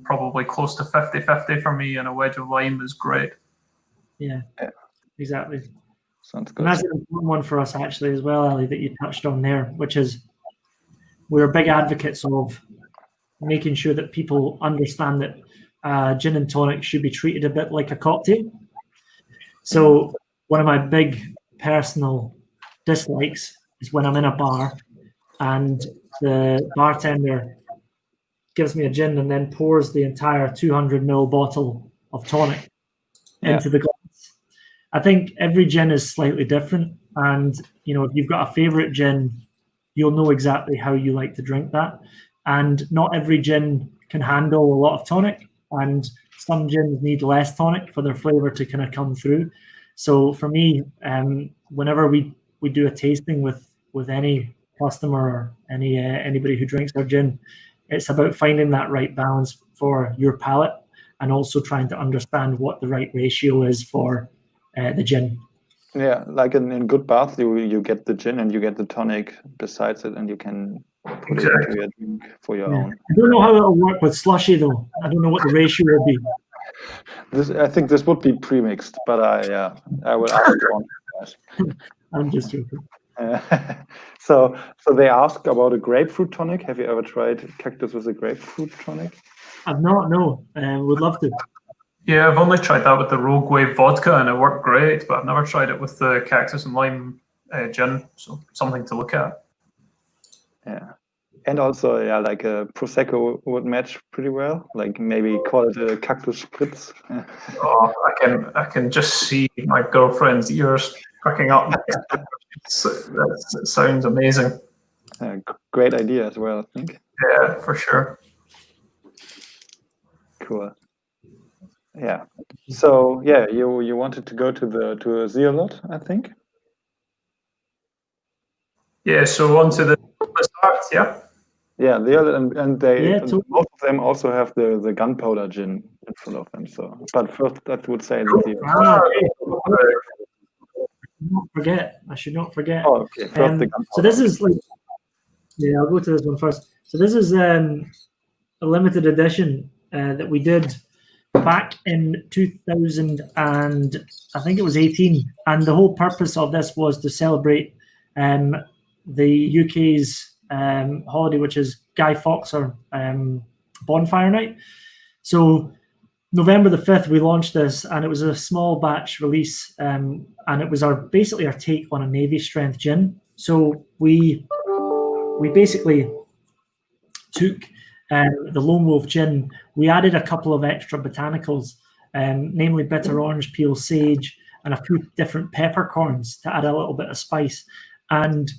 probably close to 50-50 for me, and a wedge of lime is great. Yeah. Exactly. Sounds good. And that's an important one for us actually as well, Ali, that you touched on there, which is we're big advocates of making sure that people understand that gin and tonic should be treated a bit like a cocktail. So one of my big personal dislikes is when I'm in a bar and the bartender gives me a gin and then pours the entire 200 ml bottle of tonic into the glass. I think every gin is slightly different, and if you've got a favorite gin, you'll know exactly how you like to drink that. And not every gin can handle a lot of tonic, and some gins need less tonic for their flavor to kind of come through. So for me, whenever we do a tasting with any customer or anybody who drinks our gin, it's about finding that right balance for your palate, and also trying to understand what the right ratio is for the gin. Yeah, like in good baths, you get the gin and you get the tonic besides it, and you can put it into your drink for your own. I don't know how it'll work with slushy though. I don't know what the ratio will be. I think this would be premixed, but I will ask on that. I'm just joking. So they ask about a grapefruit tonic. Have you ever tried cactus with a grapefruit tonic? I've not. No, would love to. Yeah, I've only tried that with the Rogue Wave vodka, and it worked great. But I've never tried it with the cactus and lime gin. So something to look at. Yeah, and also like a prosecco would match pretty well. Like maybe call it a cactus spritz. Oh, I can just see my girlfriend's ears pricking up. It sounds amazing. Great idea as well, I think. Yeah, for sure. Cool. Yeah. So you wanted to go to a Zealot, I think. Yeah. So on to the start. Yeah. Yeah, and they totally. most of them also have the gunpowder gin in front of them. So, but first, I would say the Zealot. I should not forget. Oh, okay. First the gunpowder. So this is like, I'll go to this one first. So this is a limited edition that we did back in 2000 and I think it was 18, and the whole purpose of this was to celebrate the UK's holiday, which is Guy Fawkes bonfire night. So November the 5th we launched this, and it was a small batch release, and it was basically our take on a Navy strength gin. So we basically took the LoneWolf gin. We added a couple of extra botanicals, namely bitter orange peel, sage, and a few different peppercorns to add a little bit of spice. And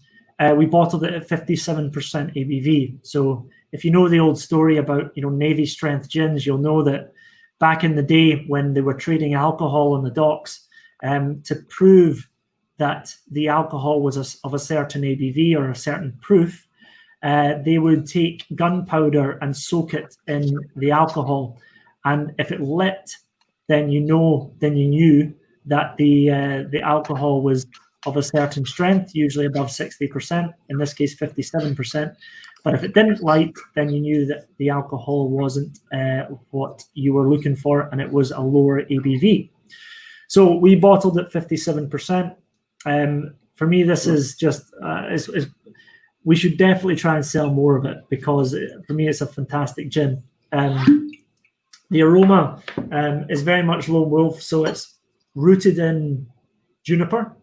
we bottled it at 57% ABV. So if you know the old story about Navy strength gins, you'll know that back in the day when they were trading alcohol on the docks, to prove that the alcohol was of a certain ABV or a certain proof, they would take gunpowder and soak it in the alcohol, and if it lit, then you knew that the alcohol was of a certain strength, usually above 60%. In this case, 57%. But if it didn't light, then you knew that the alcohol wasn't what you were looking for, and it was a lower ABV. So we bottled at 57%. For me, this is just we should definitely try and sell more of it, because for me it's a fantastic gin. The aroma is very much LoneWolf, so it's rooted in juniper,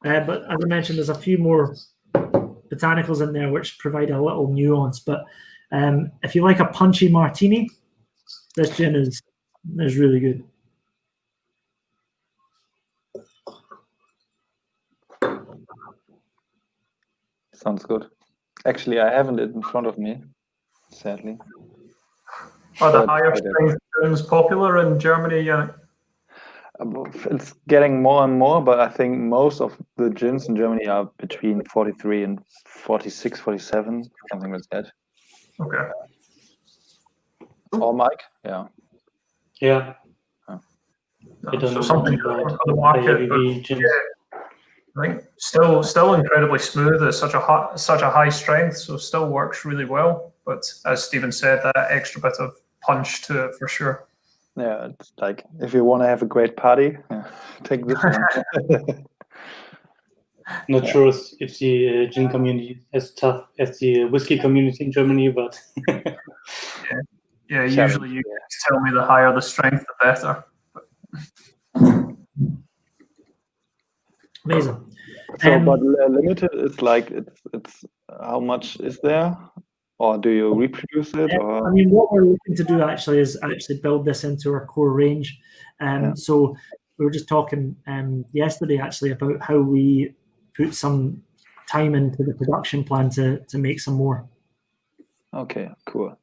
but as I mentioned, there's a few more botanicals in there which provide a little nuance. But if you like a punchy martini, this gin is really good. sounds good. Actually, I haven't it in front of me, sadly. Are the But higher I did. strength gins popular in Germany? It's getting more and more, but I think most of the gins in Germany are between 43 and 46, 47, something like that. Okay. Or Mike? Yeah. Yeah. Oh. I don't So know something about different for the market, but ABV gins. I think still incredibly smooth. It's such a high strength, so still works really well. But as Stephen said, that extra bit of punch to it for sure. Yeah, it's like if you want to have a great party, take this one. Not sure if the gin community is as tough as the whiskey community in Germany, but Yeah, usually you guys tell me the higher the strength, the better. Amazing. So, but limited is like it's how much is there, or do you reproduce it? Or I mean, what we're looking to do actually is build this into our core range. So we were just talking yesterday actually about how we put some time into the production plan to make some more. Okay, cool.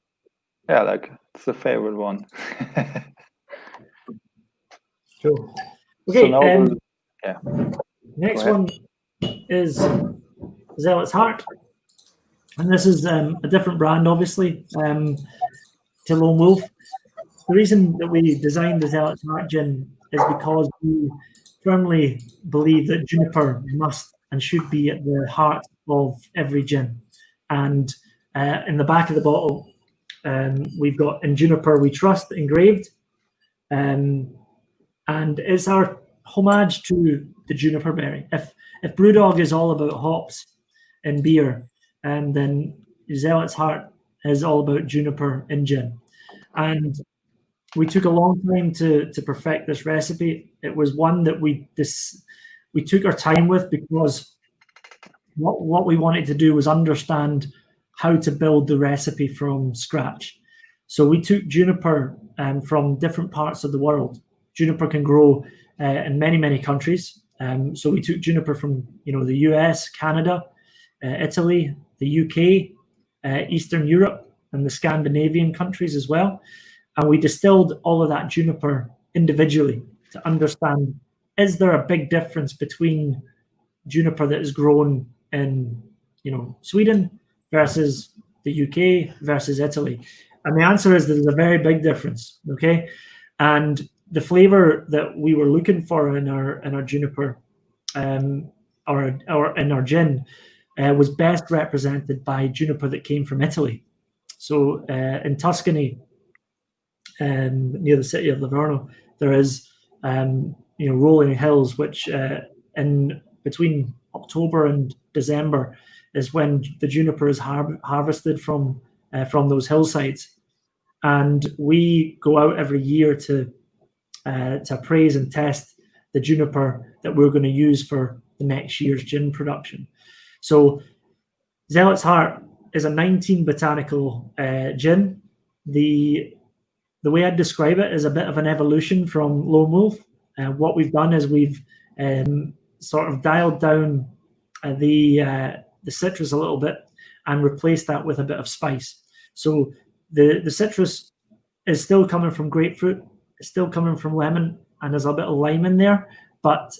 Yeah, like it's the favorite one. Cool. Okay. So now Next one is Zealot's Heart, and this is a different brand, obviously, to LoneWolf. The reason that we designed the Zealot's Heart gin is because we firmly believe that juniper must and should be at the heart of every gin. And in the back of the bottle, we've got "In Juniper We Trust" engraved, and it's our homage to the juniper berry. If BrewDog is all about hops in beer, and then Zealot's Heart is all about juniper in gin. And we took a long time to perfect this recipe. It was one that we took our time with, because what we wanted to do was understand how to build the recipe from scratch. So we took juniper from different parts of the world. Juniper can grow in many countries. So we took juniper from the US, Canada, Italy, the UK, Eastern Europe, and the Scandinavian countries as well. And we distilled all of that juniper individually to understand, is there a big difference between juniper that is grown in Sweden versus the UK versus Italy? And the answer is that there's a very big difference. Okay, and the flavor that we were looking for in our juniper, or in our gin, was best represented by juniper that came from Italy. So in Tuscany, near the city of Livorno, there is rolling hills, which in between October and December is when the juniper is harvested from those hillsides, and we go out every year to appraise and test the juniper that we're going to use for the next year's gin production. So Zealot's Heart is a 19 botanical gin. The way I'd describe it is a bit of an evolution from LoneWolf. What we've done is we've sort of dialed down the citrus a little bit and replaced that with a bit of spice. So the citrus is still coming from grapefruit, it's still coming from lemon, and there's a bit of lime in there, but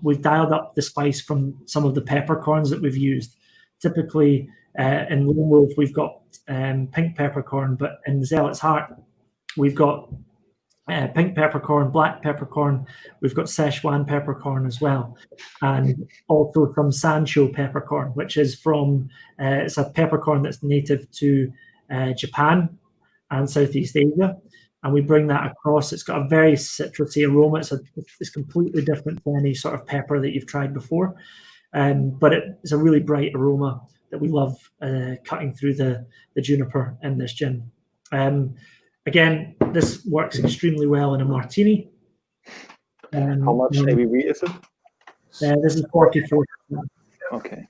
we've dialed up the spice from some of the peppercorns that we've used. Typically in LoneWolf we've got pink peppercorn, but in Zealot's Heart we've got pink peppercorn, black peppercorn, we've got Szechuan peppercorn as well, and also some Sancho peppercorn, which is from, it's a peppercorn that's native to Japan and Southeast Asia, and we bring that across. It's got a very citrusy aroma. It's completely different than any sort of pepper that you've tried before, but it's a really bright aroma that we love cutting through the juniper in this gin. Again, this works extremely well in a martini. How much ABV is it? This is 44. Okay.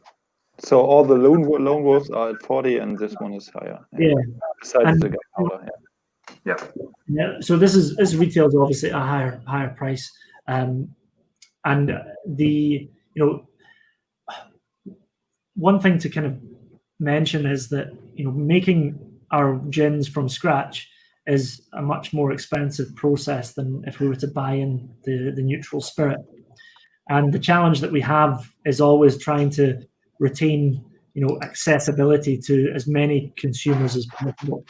So all the lone wolves are at 40, and this one is higher. Yeah. Besides the gunpowder. Yeah. So this retails obviously at a higher price, and the one thing to kind of mention is that, you know, making our gins from scratch is a much more expensive process than if we were to buy in the neutral spirit. And the challenge that we have is always trying to retain, you know, accessibility to as many consumers as possible.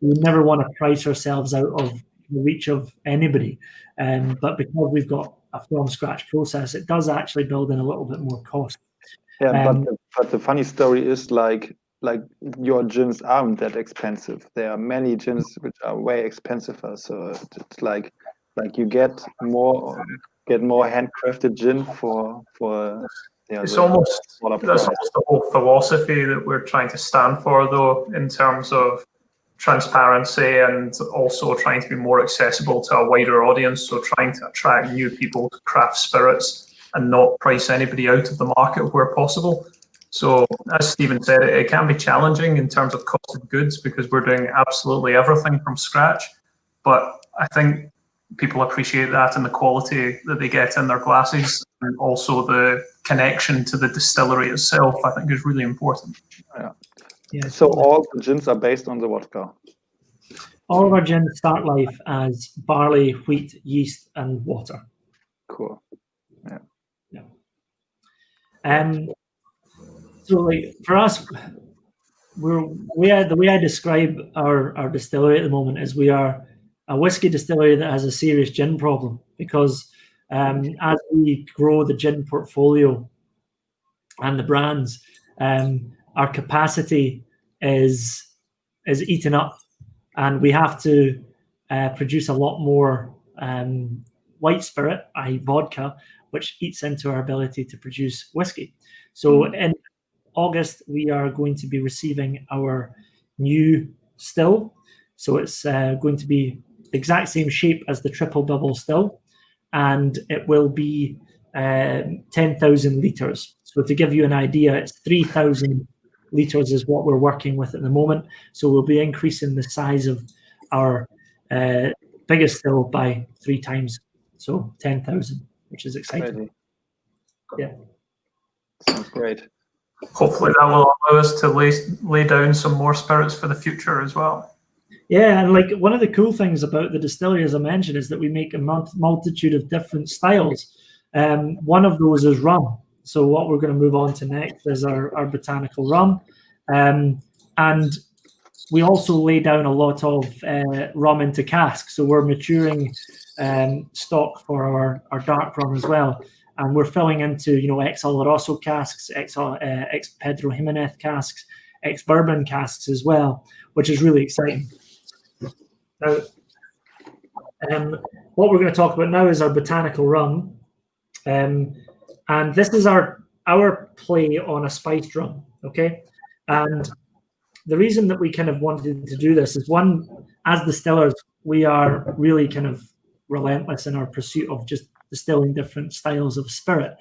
We never want to price ourselves out of the reach of anybody. But because we've got a from scratch process, it does actually build in a little bit more cost. Yeah, but the funny story is like your gins aren't that expensive. There are many gins which are way expensive. So it's like you get more handcrafted gin for it's almost that's almost the whole philosophy that we're trying to stand for, though, in terms of transparency and also trying to be more accessible to a wider audience. So trying to attract new people to craft spirits and not price anybody out of the market where possible. So as Stephen said, it can be challenging in terms of cost of goods because we're doing absolutely everything from scratch. But I think people appreciate that and the quality that they get in their glasses, and also the connection to the distillery itself, I think, is really important. Yeah. So all the gins are based on the vodka? All of our gins start life as barley, wheat, yeast, and water. Cool. So, like, for us, the way I describe our distillery at the moment is we are a whiskey distillery that has a serious gin problem, because as we grow the gin portfolio and the brands, our capacity is eaten up, and we have to produce a lot more white spirit, i.e. vodka, which eats into our ability to produce whiskey. So in August, we are going to be receiving our new still. So it's going to be the exact same shape as the triple double still, and it will be 10,000 litres. So to give you an idea, it's 3,000 litres is what we're working with at the moment. So we'll be increasing the size of our biggest still by 3 times. So 10,000, which is exciting. Ready. Yeah. Sounds great. Hopefully that will allow us to lay down some more spirits for the future as well. Yeah, and like one of the cool things about the distillery, as I mentioned, is that we make a multitude of different styles. One of those is rum. So what we're going to move on to next is our botanical rum. And we also lay down a lot of rum into casks. So we're maturing stock for our dark rum as well. And we're filling into, you know, ex-Oloroso casks, ex-Pedro Jimenez casks, ex-bourbon casks as well, which is really exciting. Now, what we're going to talk about now is our botanical rum. And this is our play on a spiced rum, okay? And the reason that we kind of wanted to do this is, one, as distillers, we are really kind of relentless in our pursuit of just distilling different styles of spirit.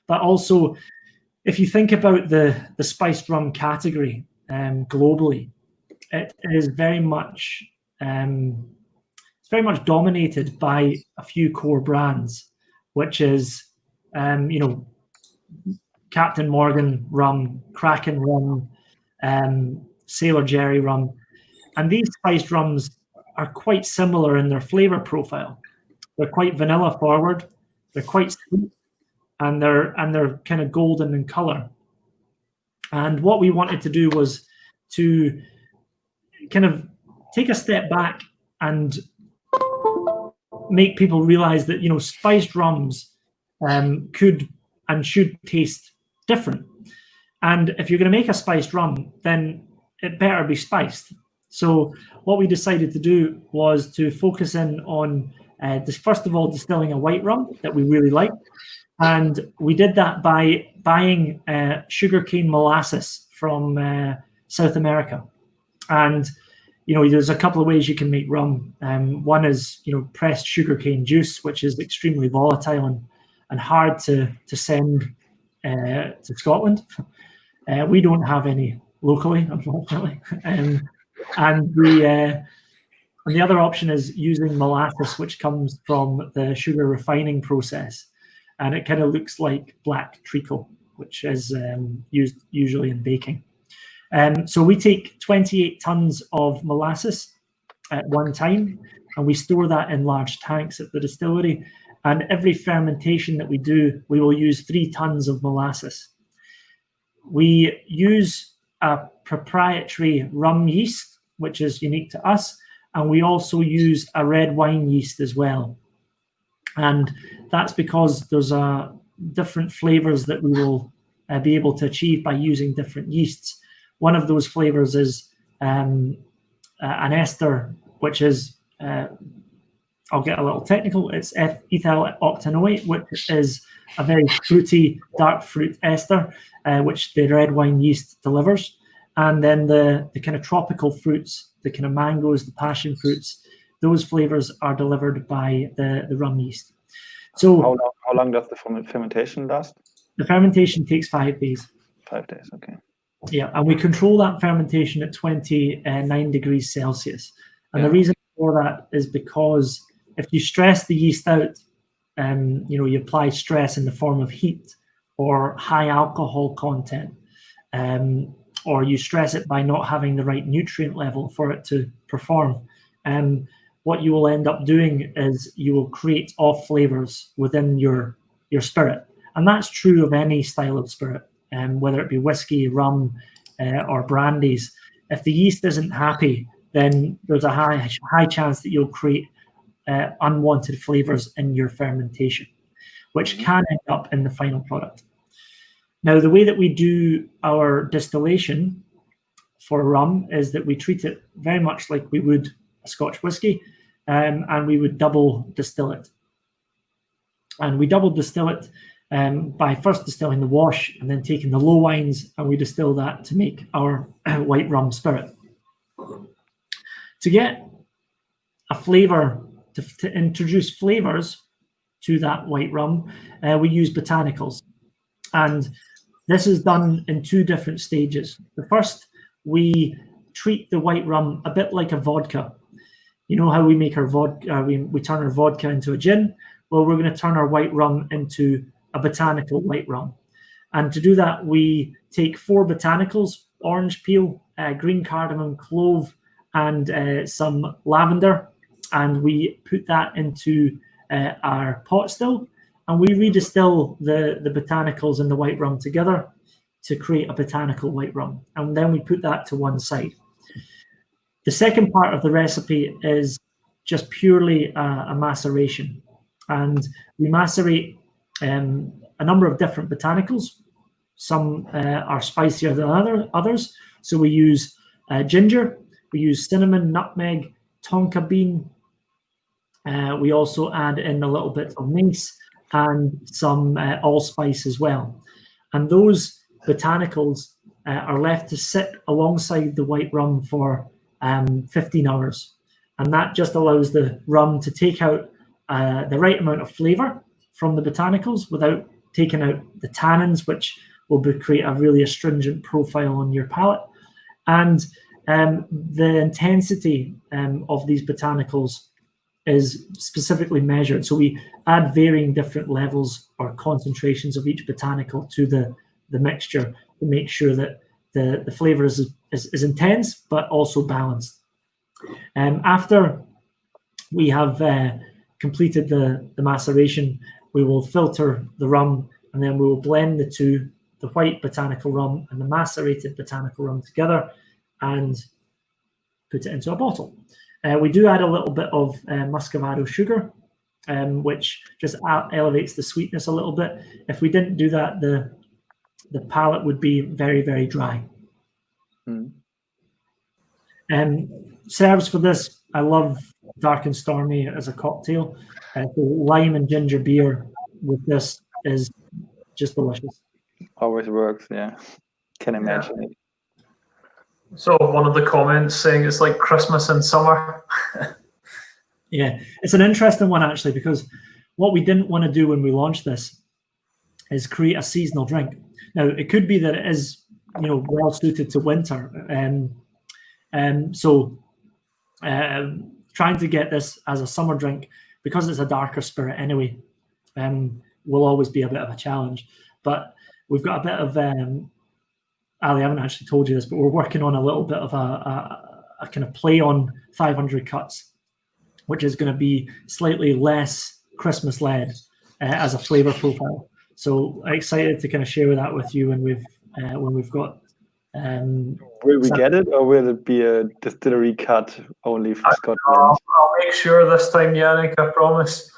But also, if you think about the spiced rum category globally, it is very much dominated by a few core brands, which is Captain Morgan rum, Kraken rum, Sailor Jerry rum, and these spiced rums are quite similar in their flavor profile. They're quite vanilla forward, they're quite sweet, and they're kind of golden in color. And what we wanted to do was to kind of take a step back and make people realize that, you know, spiced rums could and should taste different. And if you're going to make a spiced rum, then it better be spiced. So what we decided to do was to focus in on first of all distilling a white rum that we really like, and we did that by buying sugarcane molasses from South America. And you know, there's a couple of ways you can make rum. One is, you know, pressed sugarcane juice, which is extremely volatile and hard to send to Scotland. We don't have any locally, unfortunately. And the other option is using molasses, which comes from the sugar refining process, and it kind of looks like black treacle, which is used usually in baking. So we take 28 tons of molasses at one time, and we store that in large tanks at the distillery. And every fermentation that we do, we will use 3 tons of molasses. We use a proprietary rum yeast, which is unique to us, and we also use a red wine yeast as well. And that's because there's different flavors that we will be able to achieve by using different yeasts. One of those flavors is an ester, which is, I'll get a little technical, it's ethyl octanoate, which is a very fruity, dark fruit ester, which the red wine yeast delivers. And then the kind of tropical fruits, the kind of mangoes, the passion fruits, those flavors are delivered by the rum yeast. So how long does the fermentation last? The fermentation takes 5 days. 5 days, okay. Yeah, and we control that fermentation at 29 degrees Celsius. And the reason for that is because if you stress the yeast out, you apply stress in the form of heat or high alcohol content, or you stress it by not having the right nutrient level for it to perform, what you will end up doing is you will create off flavors within your spirit. And that's true of any style of spirit, whether it be whiskey, rum, or brandies. If the yeast isn't happy, then there's a high chance that you'll create unwanted flavors in your fermentation, which can end up in the final product. Now, the way that we do our distillation for rum is that we treat it very much like we would a Scotch whiskey, and we would double distill it. And we double distill it by first distilling the wash and then taking the low wines, and we distill that to make our white rum spirit. To get a flavor, to introduce flavors to that white rum, we use botanicals. And this is done in 2 different stages. The first, we treat the white rum a bit like a vodka. You know how we make our vodka, we turn our vodka into a gin? Well, we're going to turn our white rum into a botanical white rum. And to do that, we take 4 botanicals, orange peel, green cardamom, clove, and some lavender, and we put that into our pot still, and we redistill the botanicals and the white rum together to create a botanical white rum, and then we put that to one side. The second part of the recipe is just purely a maceration, and we macerate a number of different botanicals. Some are spicier than others, so we use ginger, we use cinnamon, nutmeg, tonka bean. We also add in a little bit of mace and some allspice as well. And those botanicals are left to sit alongside the white rum for 15 hours. And that just allows the rum to take out the right amount of flavor from the botanicals without taking out the tannins, which will create a really astringent profile on your palate. And the intensity of these botanicals is specifically measured. So we add varying different levels or concentrations of each botanical to the mixture to make sure that the flavor is intense but also balanced. After we have completed the maceration, we will filter the rum, and then we will blend the 2, the white botanical rum and the macerated botanical rum together and put it into a bottle. We do add a little bit of muscovado sugar, which just elevates the sweetness a little bit. If we didn't do that, the palate would be very, very dry. Serves for this, I love dark and stormy as a cocktail. So lime and ginger beer with this is just delicious. Always works, yeah. Can imagine it. So one of the comments saying it's like Christmas in summer. Yeah, it's an interesting one actually, because what we didn't want to do when we launched this is create a seasonal drink. Now, it could be that it is, well suited to winter. So trying to get this as a summer drink, because it's a darker spirit anyway, will always be a bit of a challenge. But we've got a bit of Ali, I haven't actually told you this, but we're working on a little bit of a kind of play on 500 cuts, which is going to be slightly less Christmas led as a flavor profile. So I'm excited to kind of share that with you when we've got. Will we get it, or will it be a distillery cut only for Scotland? I'll make sure this time, Yannick, I promise.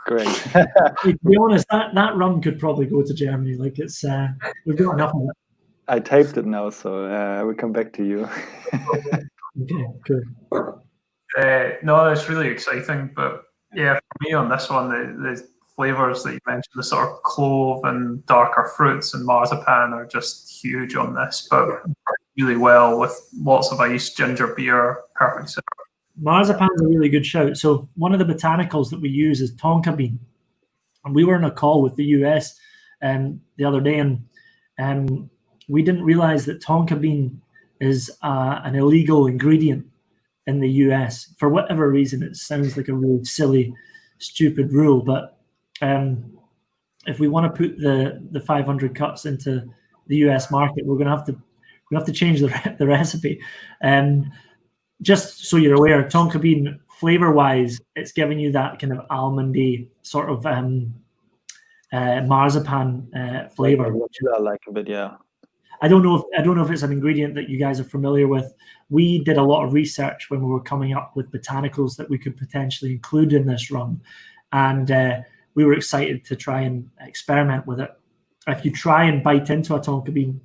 Great. To be honest, that rum could probably go to Germany. Like it's we've got enough of it. I taped it now, so I will come back to you. Okay, good. No, it's really exciting. But yeah, for me on this one, the flavors that you mentioned, the sort of clove and darker fruits and marzipan are just huge on this, but really well with lots of ice, ginger beer, perfect syrup. Marzipan's a really good shout. So one of the botanicals that we use is tonka bean. And we were in a call with the US the other day, and we didn't realize that tonka bean is an illegal ingredient in the US. For whatever reason, it sounds like a really silly, stupid rule, but if we want to put the 500 cuts into the US market, we're going to have to change the recipe. Just so you're aware, tonka bean flavor-wise, it's giving you that kind of almondy sort of marzipan flavor. Which I like a bit, yeah. I don't know if it's an ingredient that you guys are familiar with. We did a lot of research when we were coming up with botanicals that we could potentially include in this rum, and we were excited to try and experiment with it. If you try and bite into a tonka bean,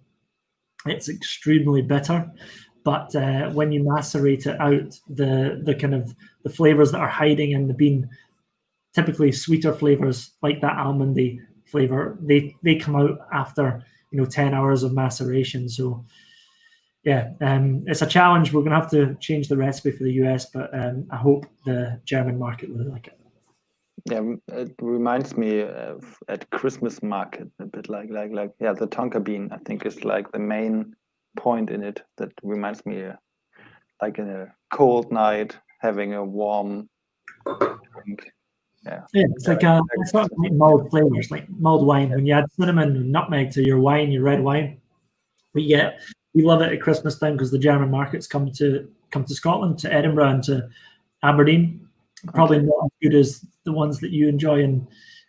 it's extremely bitter. But when you macerate it out, the kind of the flavors that are hiding in the bean, typically sweeter flavors like that almondy flavor, they come out after 10 hours of maceration. So yeah, it's a challenge. We're going to have to change the recipe for the US, but I hope the German market will like it. Yeah, it reminds me of at Christmas market a bit like the tonka bean. I think is like the main point in it that reminds me like in a cold night having a warm drink. Yeah, it's like it's sort of like mulled flavors, like mulled wine. When you add cinnamon and nutmeg to your wine, your red wine, we love it at Christmas time because the German markets come to Scotland, to Edinburgh, and to Aberdeen. Probably not as good as the ones that you enjoy in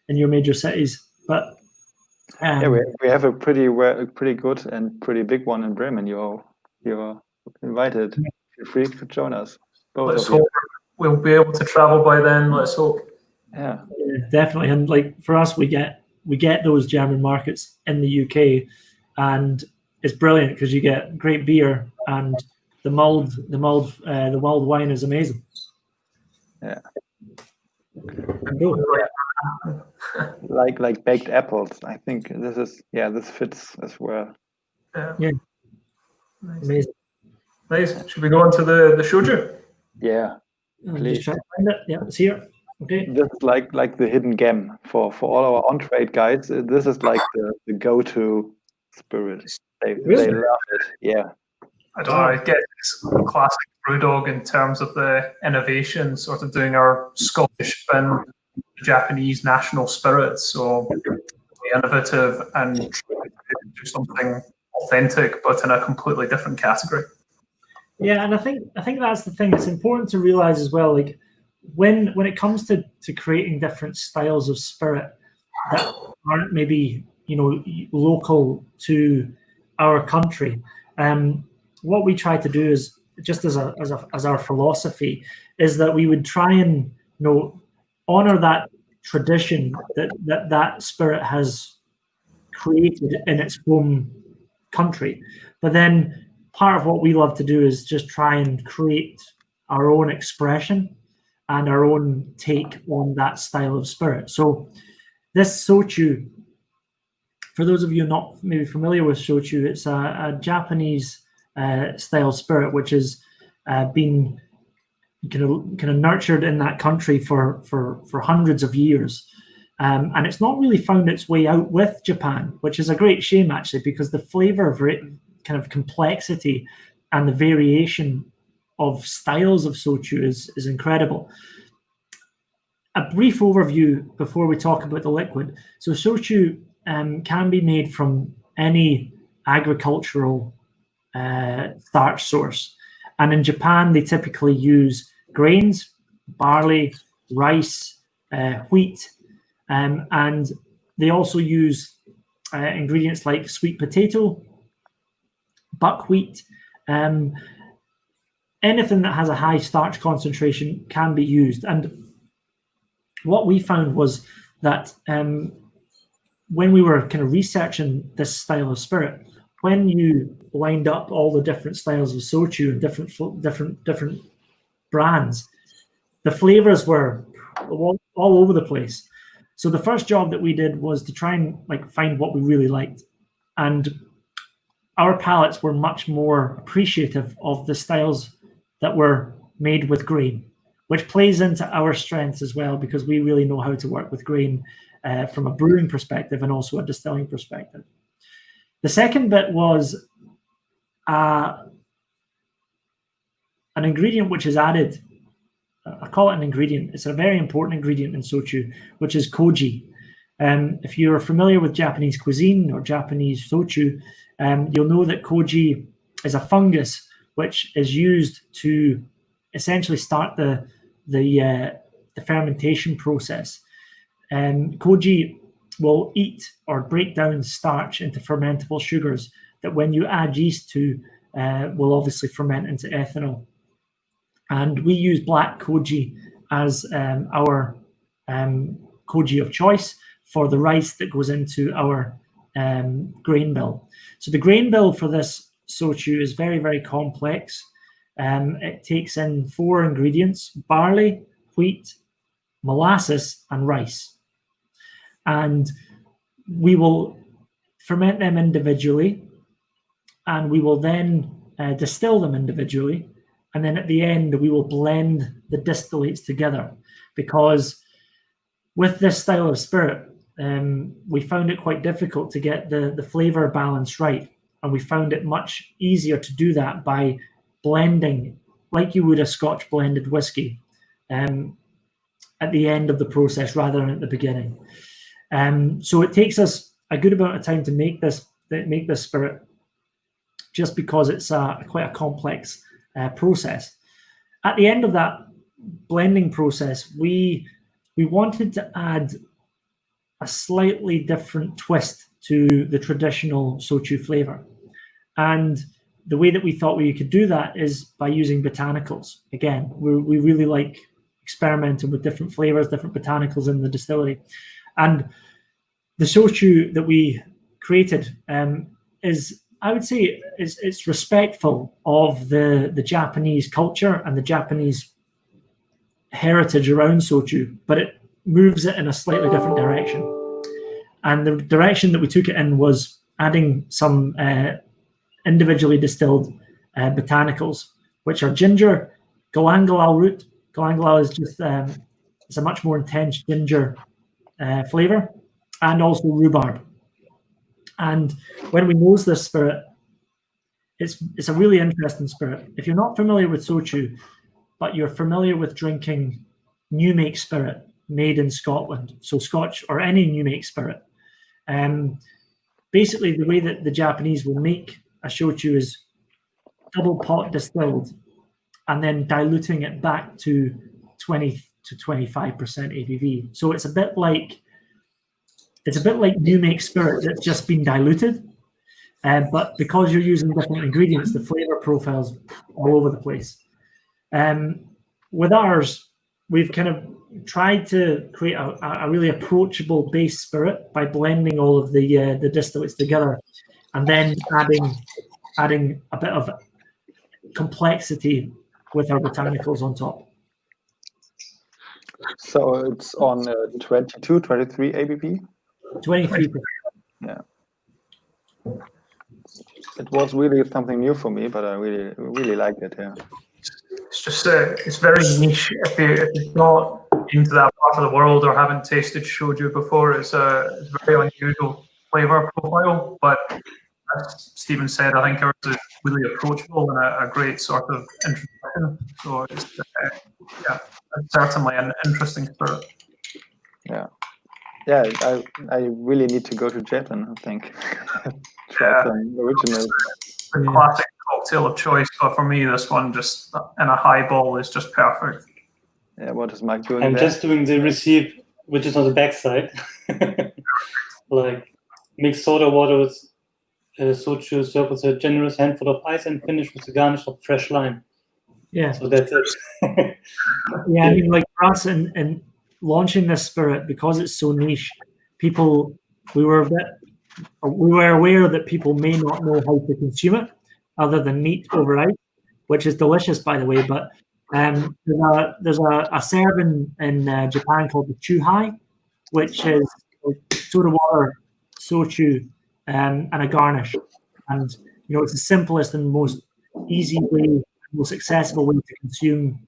your major cities, but we have a pretty good and pretty big one in Bremen. You're invited. Feel free to join us. Let's hope we'll be able to travel by then. Let's hope. Yeah, definitely. And like for us, we get those German markets in the UK, and it's brilliant because you get great beer and the mulled wine is amazing. Yeah. Like baked apples. I think this fits as well. Yeah. Nice. Amazing. Nice. Should we go on to the shochu? Yeah. Please. Just try to find it. Yeah, it's here. Okay. This is like the hidden gem for all our on-trade guys. This is like the go-to spirit. They love it. Yeah. I don't know. I guess it's classic BrewDog in terms of the innovation, sort of doing our Scottish spin, Japanese national spirits. So be innovative and try to do something authentic, but in a completely different category. Yeah, and I think that's the thing. It's important to realize as well, like when it comes to creating different styles of spirit that aren't maybe local to our country. What we try to do is just as our philosophy is that we would try and honor that tradition that spirit has created in its home country, but then part of what we love to do is just try and create our own expression and our own take on that style of spirit. So this shochu, for those of you not maybe familiar with shochu, it's a Japanese style spirit which has been kind of nurtured in that country for hundreds of years, and it's not really found its way out with Japan, which is a great shame actually, because the flavor of it, kind of complexity and the variation of styles of shochu is incredible. A brief overview before we talk about the liquid. So shochu can be made from any agricultural starch source. And in Japan, they typically use grains, barley, rice, wheat, and they also use ingredients like sweet potato, buckwheat. Anything that has a high starch concentration can be used. And what we found was that when we were kind of researching this style of spirit, when you lined up all the different styles of shochu and different brands, the flavors were all over the place. So the first job that we did was to try and find what we really liked, and our palates were much more appreciative of the styles that were made with grain, which plays into our strengths as well, because we really know how to work with grain from a brewing perspective and also a distilling perspective. The second bit was an ingredient which is added. I call it an ingredient. It's a very important ingredient in shochu, which is koji. If you're familiar with Japanese cuisine or Japanese shochu, you'll know that koji is a fungus which is used to essentially start the fermentation process. Koji will eat or break down starch into fermentable sugars that, when you add yeast to, will obviously ferment into ethanol. And we use black koji as our koji of choice for the rice that goes into our grain bill. So the grain bill for this shochu is very, very complex. It takes in 4 ingredients: barley, wheat, molasses, and rice. And we will ferment them individually, and we will then distill them individually. And then at the end, we will blend the distillates together, because with this style of spirit, we found it quite difficult to get the flavor balance right. And we found it much easier to do that by blending like you would a Scotch blended whiskey at the end of the process rather than at the beginning. So it takes us a good amount of time to make this spirit, just because it's quite a complex process. At the end of that blending process, we wanted to add a slightly different twist to the traditional shochu flavor. And the way that we thought we could do that is by using botanicals. Again, we really like experimenting with different flavors, different botanicals in the distillery. And the shochu that we created is, I would say, it's respectful of the Japanese culture and the Japanese heritage around shochu, but it moves it in a slightly different direction. And the direction that we took it in was adding some individually distilled botanicals, which are ginger, galangalal root. Galangalal is just it's a much more intense ginger flavor, and also rhubarb. And when we nose this spirit, it's a really interesting spirit. If you're not familiar with shochu, but you're familiar with drinking new make spirit made in Scotland, so Scotch or any new make spirit, basically the way that the Japanese will make a shochu is double pot distilled and then diluting it back to 20 to 25% ABV. So it's a bit like new make spirit that's just been diluted, but because you're using different ingredients, the flavor profile's all over the place. With ours, we've kind of tried to create a really approachable base spirit by blending all of the distillates together, and then adding a bit of complexity with our botanicals on top. So it's on 22, 23 ABV? 23%. Yeah. It was really something new for me, but I really liked it, yeah. It's just it's very niche. If you're not into that part of the world or haven't tasted shochu before, it's a very unusual flavor profile. But as Stephen said, I think ours is really approachable and a great sort of introduction. So it's certainly an interesting spirit. Yeah. Yeah, I really need to go to Japan, I think. Try some original. The classic cocktail of choice, but for me, this one just in a highball is just perfect. Yeah, what is Mark doing I'm there? just doing the receipt, which is on the back side. Like mix soda water with soju, serve with a generous handful of ice, and finish with a garnish of fresh lime. Yeah. So that's it. Yeah, I mean, like for us in launching this spirit, because it's so niche, we were aware that people may not know how to consume it other than neat over ice, which is delicious, by the way. But there's a serve in Japan called the chuhai, which is soda water, soju, and a garnish. And it's the simplest and most easy way, most accessible way to consume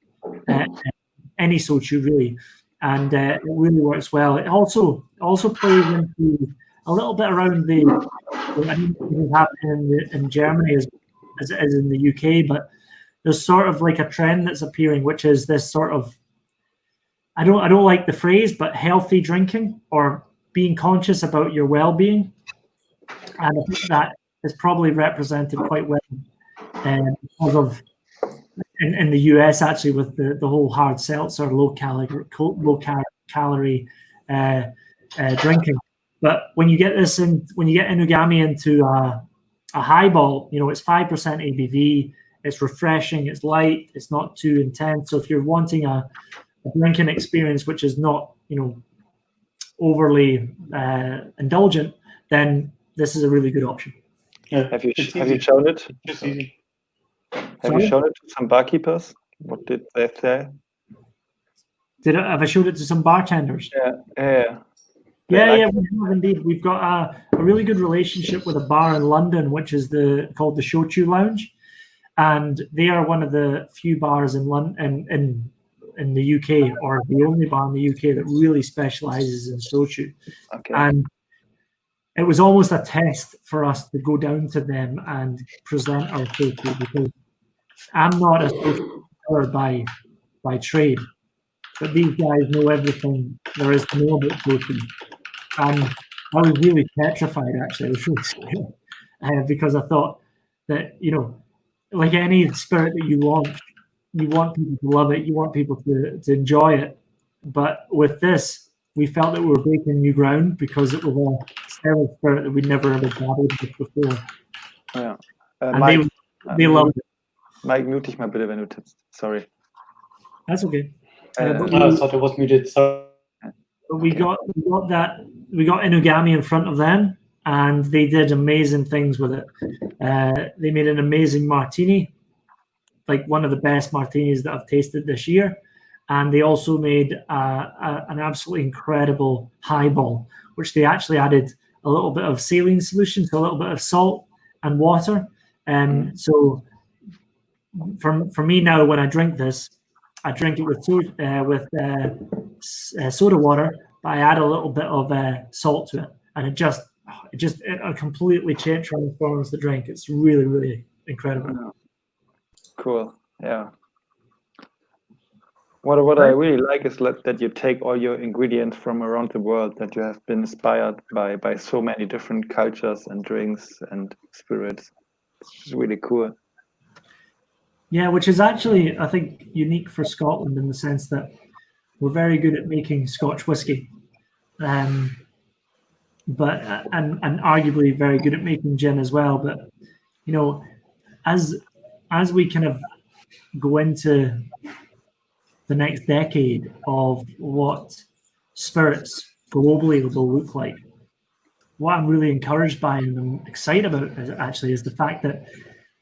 any soju, really. And it really works well. It also plays into a little bit around the I think it's happening in Germany as in the UK, but there's sort of like a trend that's appearing, which is this sort of, I don't like the phrase, but healthy drinking or being conscious about your well-being. And I think that is probably represented quite well because of in the US, actually, with the whole hard seltzer, low calorie drinking. But when you get Inugami into a highball, it's 5% ABV. It's refreshing. It's light. It's not too intense. So if you're wanting a drinking experience which is not overly indulgent, then this is a really good option. Yeah, have you shown it? It's easy. Have you shown it to some barkeepers? What did they say? Have I showed it to some bartenders? Yeah. We have indeed. We've got a really good relationship with a bar in London, which is called the Shochu Lounge, and they are one of the few bars in London in the UK, or the only bar in the UK that really specialises in Shochu. Okay. And it was almost a test for us to go down to them and present our Shochu, because I'm not a Shochu by trade, but these guys know everything there is to know about Shochu. And I was really petrified, actually. I was really scared because I thought that, like any spirit that you launch, you want people to love it, you want people to enjoy it. But with this, we felt that we were breaking new ground because it was a sterile spirit that we'd never ever dabbled with before. Yeah. And Mike, they loved it. Mike, mute dich mal bitte, wenn du tippst. Sorry. That's okay. I thought it was muted. Sorry. But we got Inugami in front of them, and they did amazing things with it. They made an amazing martini, like one of the best martinis that I've tasted this year. And they also made an absolutely incredible highball, which they actually added a little bit of saline solution, so a little bit of salt and water. So for me now, when I drink this, I drink it with soda water, but I add a little bit of salt to it, and it completely transforms the drink. It's really, really incredible. Cool. Yeah. What I really like is that you take all your ingredients from around the world, that you have been inspired by so many different cultures and drinks and spirits. It's really cool. Yeah, which is actually, I think, unique for Scotland in the sense that we're very good at making Scotch whiskey, but arguably very good at making gin as well. But as we kind of go into the next decade of what spirits globally will look like, what I'm really encouraged by and I'm excited about is the fact that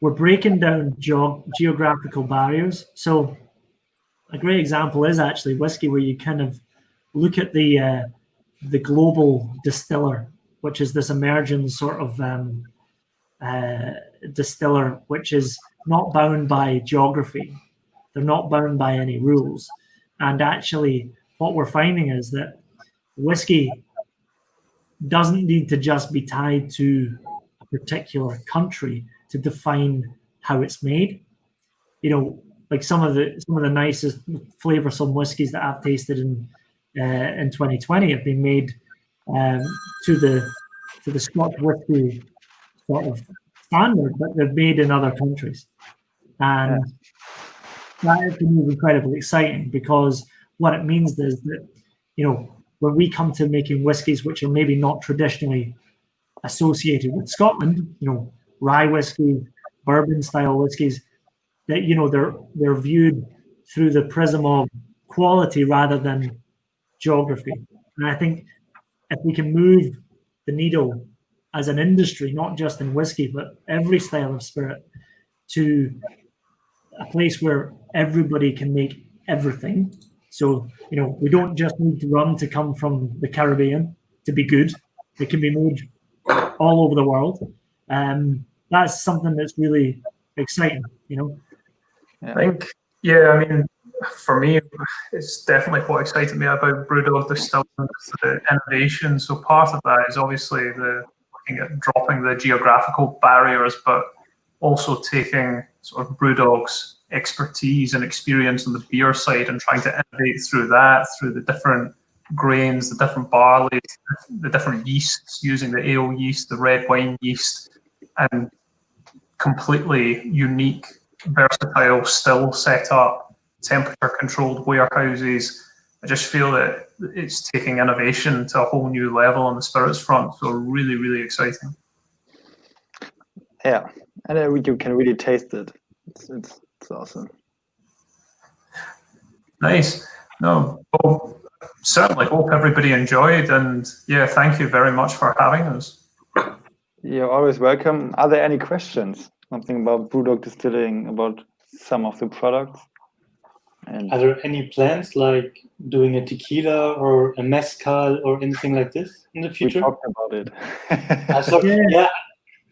we're breaking down geographical barriers. So a great example is actually whiskey, where you kind of look at the global distiller, which is this emerging sort of distiller, which is not bound by geography. They're not bound by any rules. And actually, what we're finding is that whiskey doesn't need to just be tied to a particular country to define how it's made. Like some of the nicest flavoursome whiskies that I've tasted in 2020 have been made to the Scotch whisky sort of standard that they've made in other countries. And that is incredibly exciting, because what it means is that, when we come to making whiskies which are maybe not traditionally associated with Scotland, rye whiskey, bourbon style whiskies, that they're viewed through the prism of quality rather than geography. And I think if we can move the needle as an industry, not just in whiskey, but every style of spirit, to a place where everybody can make everything. So, we don't just need rum to come from the Caribbean to be good. It can be made all over the world. That's something that's really exciting, I think, I mean, for me, it's definitely what excited me about BrewDog Distilling, the innovation. So part of that is obviously looking at dropping the geographical barriers, but also taking sort of BrewDog's expertise and experience on the beer side and trying to innovate through that, through the different grains, the different barley, the different yeasts, using the ale yeast, the red wine yeast, and completely unique, versatile still setup, temperature controlled warehouses. I just feel that it's taking innovation to a whole new level on the spirits front. So really, really exciting. Yeah, and you can really taste it. It's awesome. Nice. No, well, certainly hope everybody enjoyed, and thank you very much for having us. You're always welcome. Are there any questions? Something about BrewDog Distilling, about some of the products? And are there any plans like doing a tequila or a mezcal or anything like this in the future? We talked about it.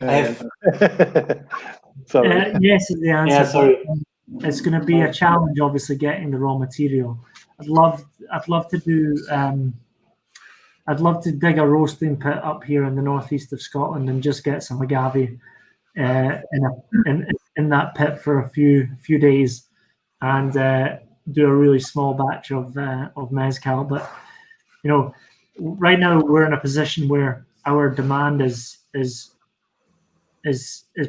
I have. Sorry. Yes is the answer. Yeah, sorry. It's going to be a challenge, obviously, getting the raw material. I'd love to do. I'd love to dig a roasting pit up here in the northeast of Scotland and just get some agave in that pit for a few days, and do a really small batch of mezcal. But right now we're in a position where our demand is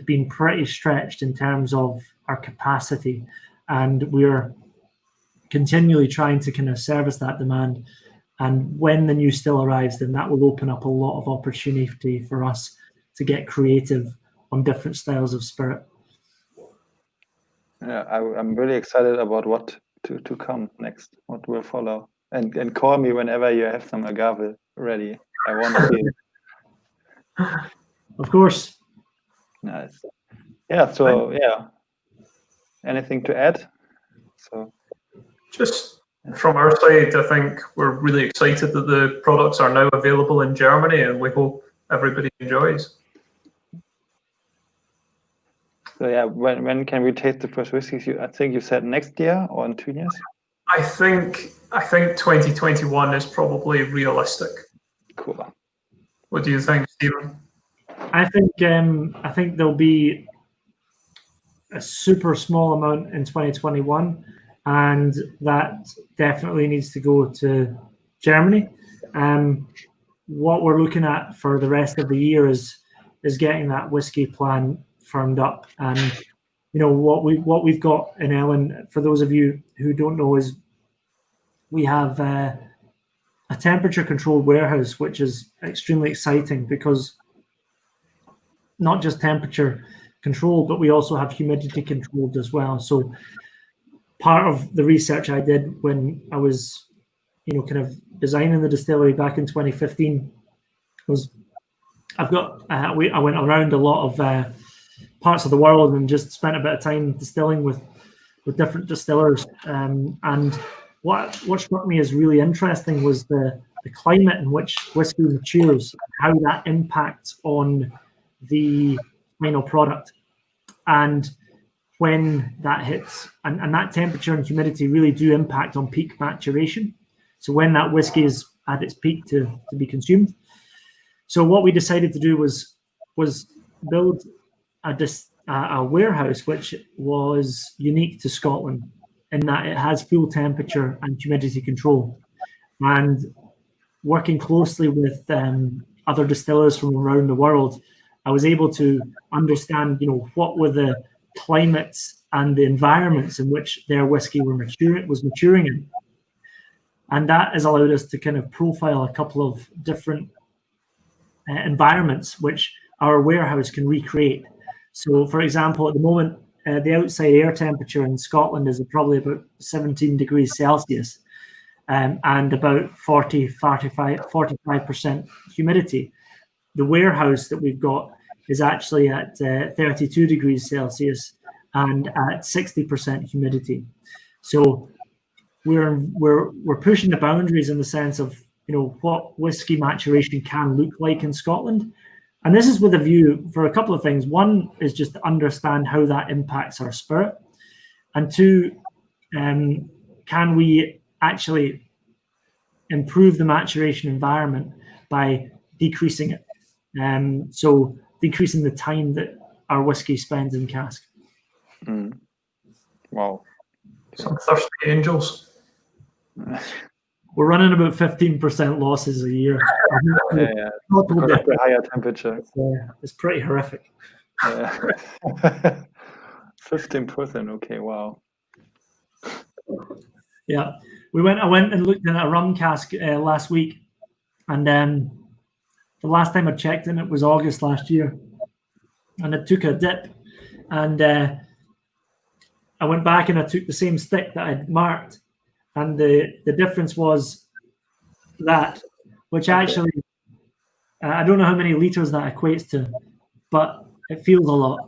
being pretty stretched in terms of our capacity, and we're continually trying to kind of service that demand. And when the new still arrives, then that will open up a lot of opportunity for us to get creative on different styles of spirit. Yeah, I'm really excited about what to come next, what will follow. And call me whenever you have some agave ready. I want to see it. Of course. Nice. Yeah, so anything to add? So just from our side, I think we're really excited that the products are now available in Germany, and we hope everybody enjoys. So when can we taste the first whiskeys? I think you said next year or in 2 years? I think 2021 is probably realistic. Cool. What do you think, Stephen? I think there'll be a super small amount in 2021, and that definitely needs to go to Germany. What we're looking at for the rest of the year is getting that whiskey plan firmed up. And what we've got in Ellen, for those of you who don't know, is we have a temperature controlled warehouse, which is extremely exciting, because not just temperature controlled, but we also have humidity controlled as well. So part of the research I did when I was, kind of designing the distillery back in 2015 was I went around a lot of parts of the world and just spent a bit of time distilling with different distillers. And what struck me as really interesting was the climate in which whiskey matures, how that impacts on the final product. And when that hits, and that temperature and humidity really do impact on peak maturation. So when that whiskey is at its peak to be consumed. So what we decided to do was build a warehouse which was unique to Scotland, in that it has full temperature and humidity control. And working closely with other distillers from around the world, I was able to understand, what were the climates and the environments in which their whiskey was maturing in. And that has allowed us to kind of profile a couple of different environments which our warehouse can recreate. So, for example, at the moment, the outside air temperature in Scotland is probably about 17 degrees Celsius and about 45% humidity. The warehouse that we've got is actually at 32 degrees Celsius and at 60% humidity. So we're pushing the boundaries in the sense of what whiskey maturation can look like in Scotland. And this is with a view for a couple of things. One is just to understand how that impacts our spirit. And two, can we actually improve the maturation environment by decreasing it? So decreasing the time that our whiskey spends in cask. Wow. Some thirsty angels. We're running about 15% losses a year. Yeah. Because of the higher temperature. It's pretty horrific. 15%. Okay. Wow. Yeah, I went and looked in a rum cask last week, and the last time I checked in, it was August last year, and it took a dip, and I went back and I took the same stick that I'd marked, and the difference was that, which actually, I don't know how many liters that equates to, but it feels a lot.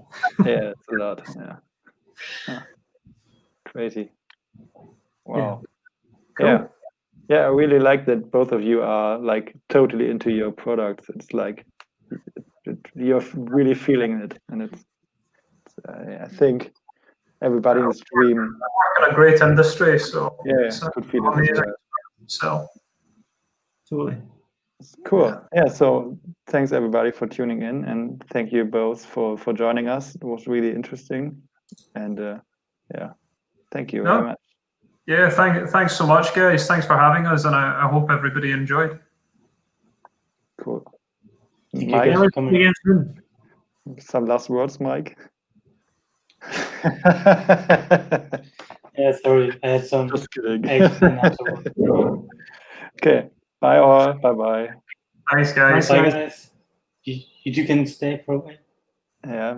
Yeah, it's a lot. Yeah. Crazy. Wow. Yeah. Cool. Yeah, I really like that both of you are like totally into your products. It's like you're really feeling it, and it's I think everybody in the stream. We're in a great industry, so yeah, good feeling. So totally. Cool. Yeah. So thanks everybody for tuning in, and thank you both for joining us. It was really interesting, and thank you very much. Yeah, thanks so much, guys. Thanks for having us, and I hope everybody enjoyed. Cool. Mike, some last words, Mike? Yeah, sorry, I had some. Just kidding. Okay, bye all. Bye. Thanks, guys. Bye, guys. You can stay for a while. Yeah.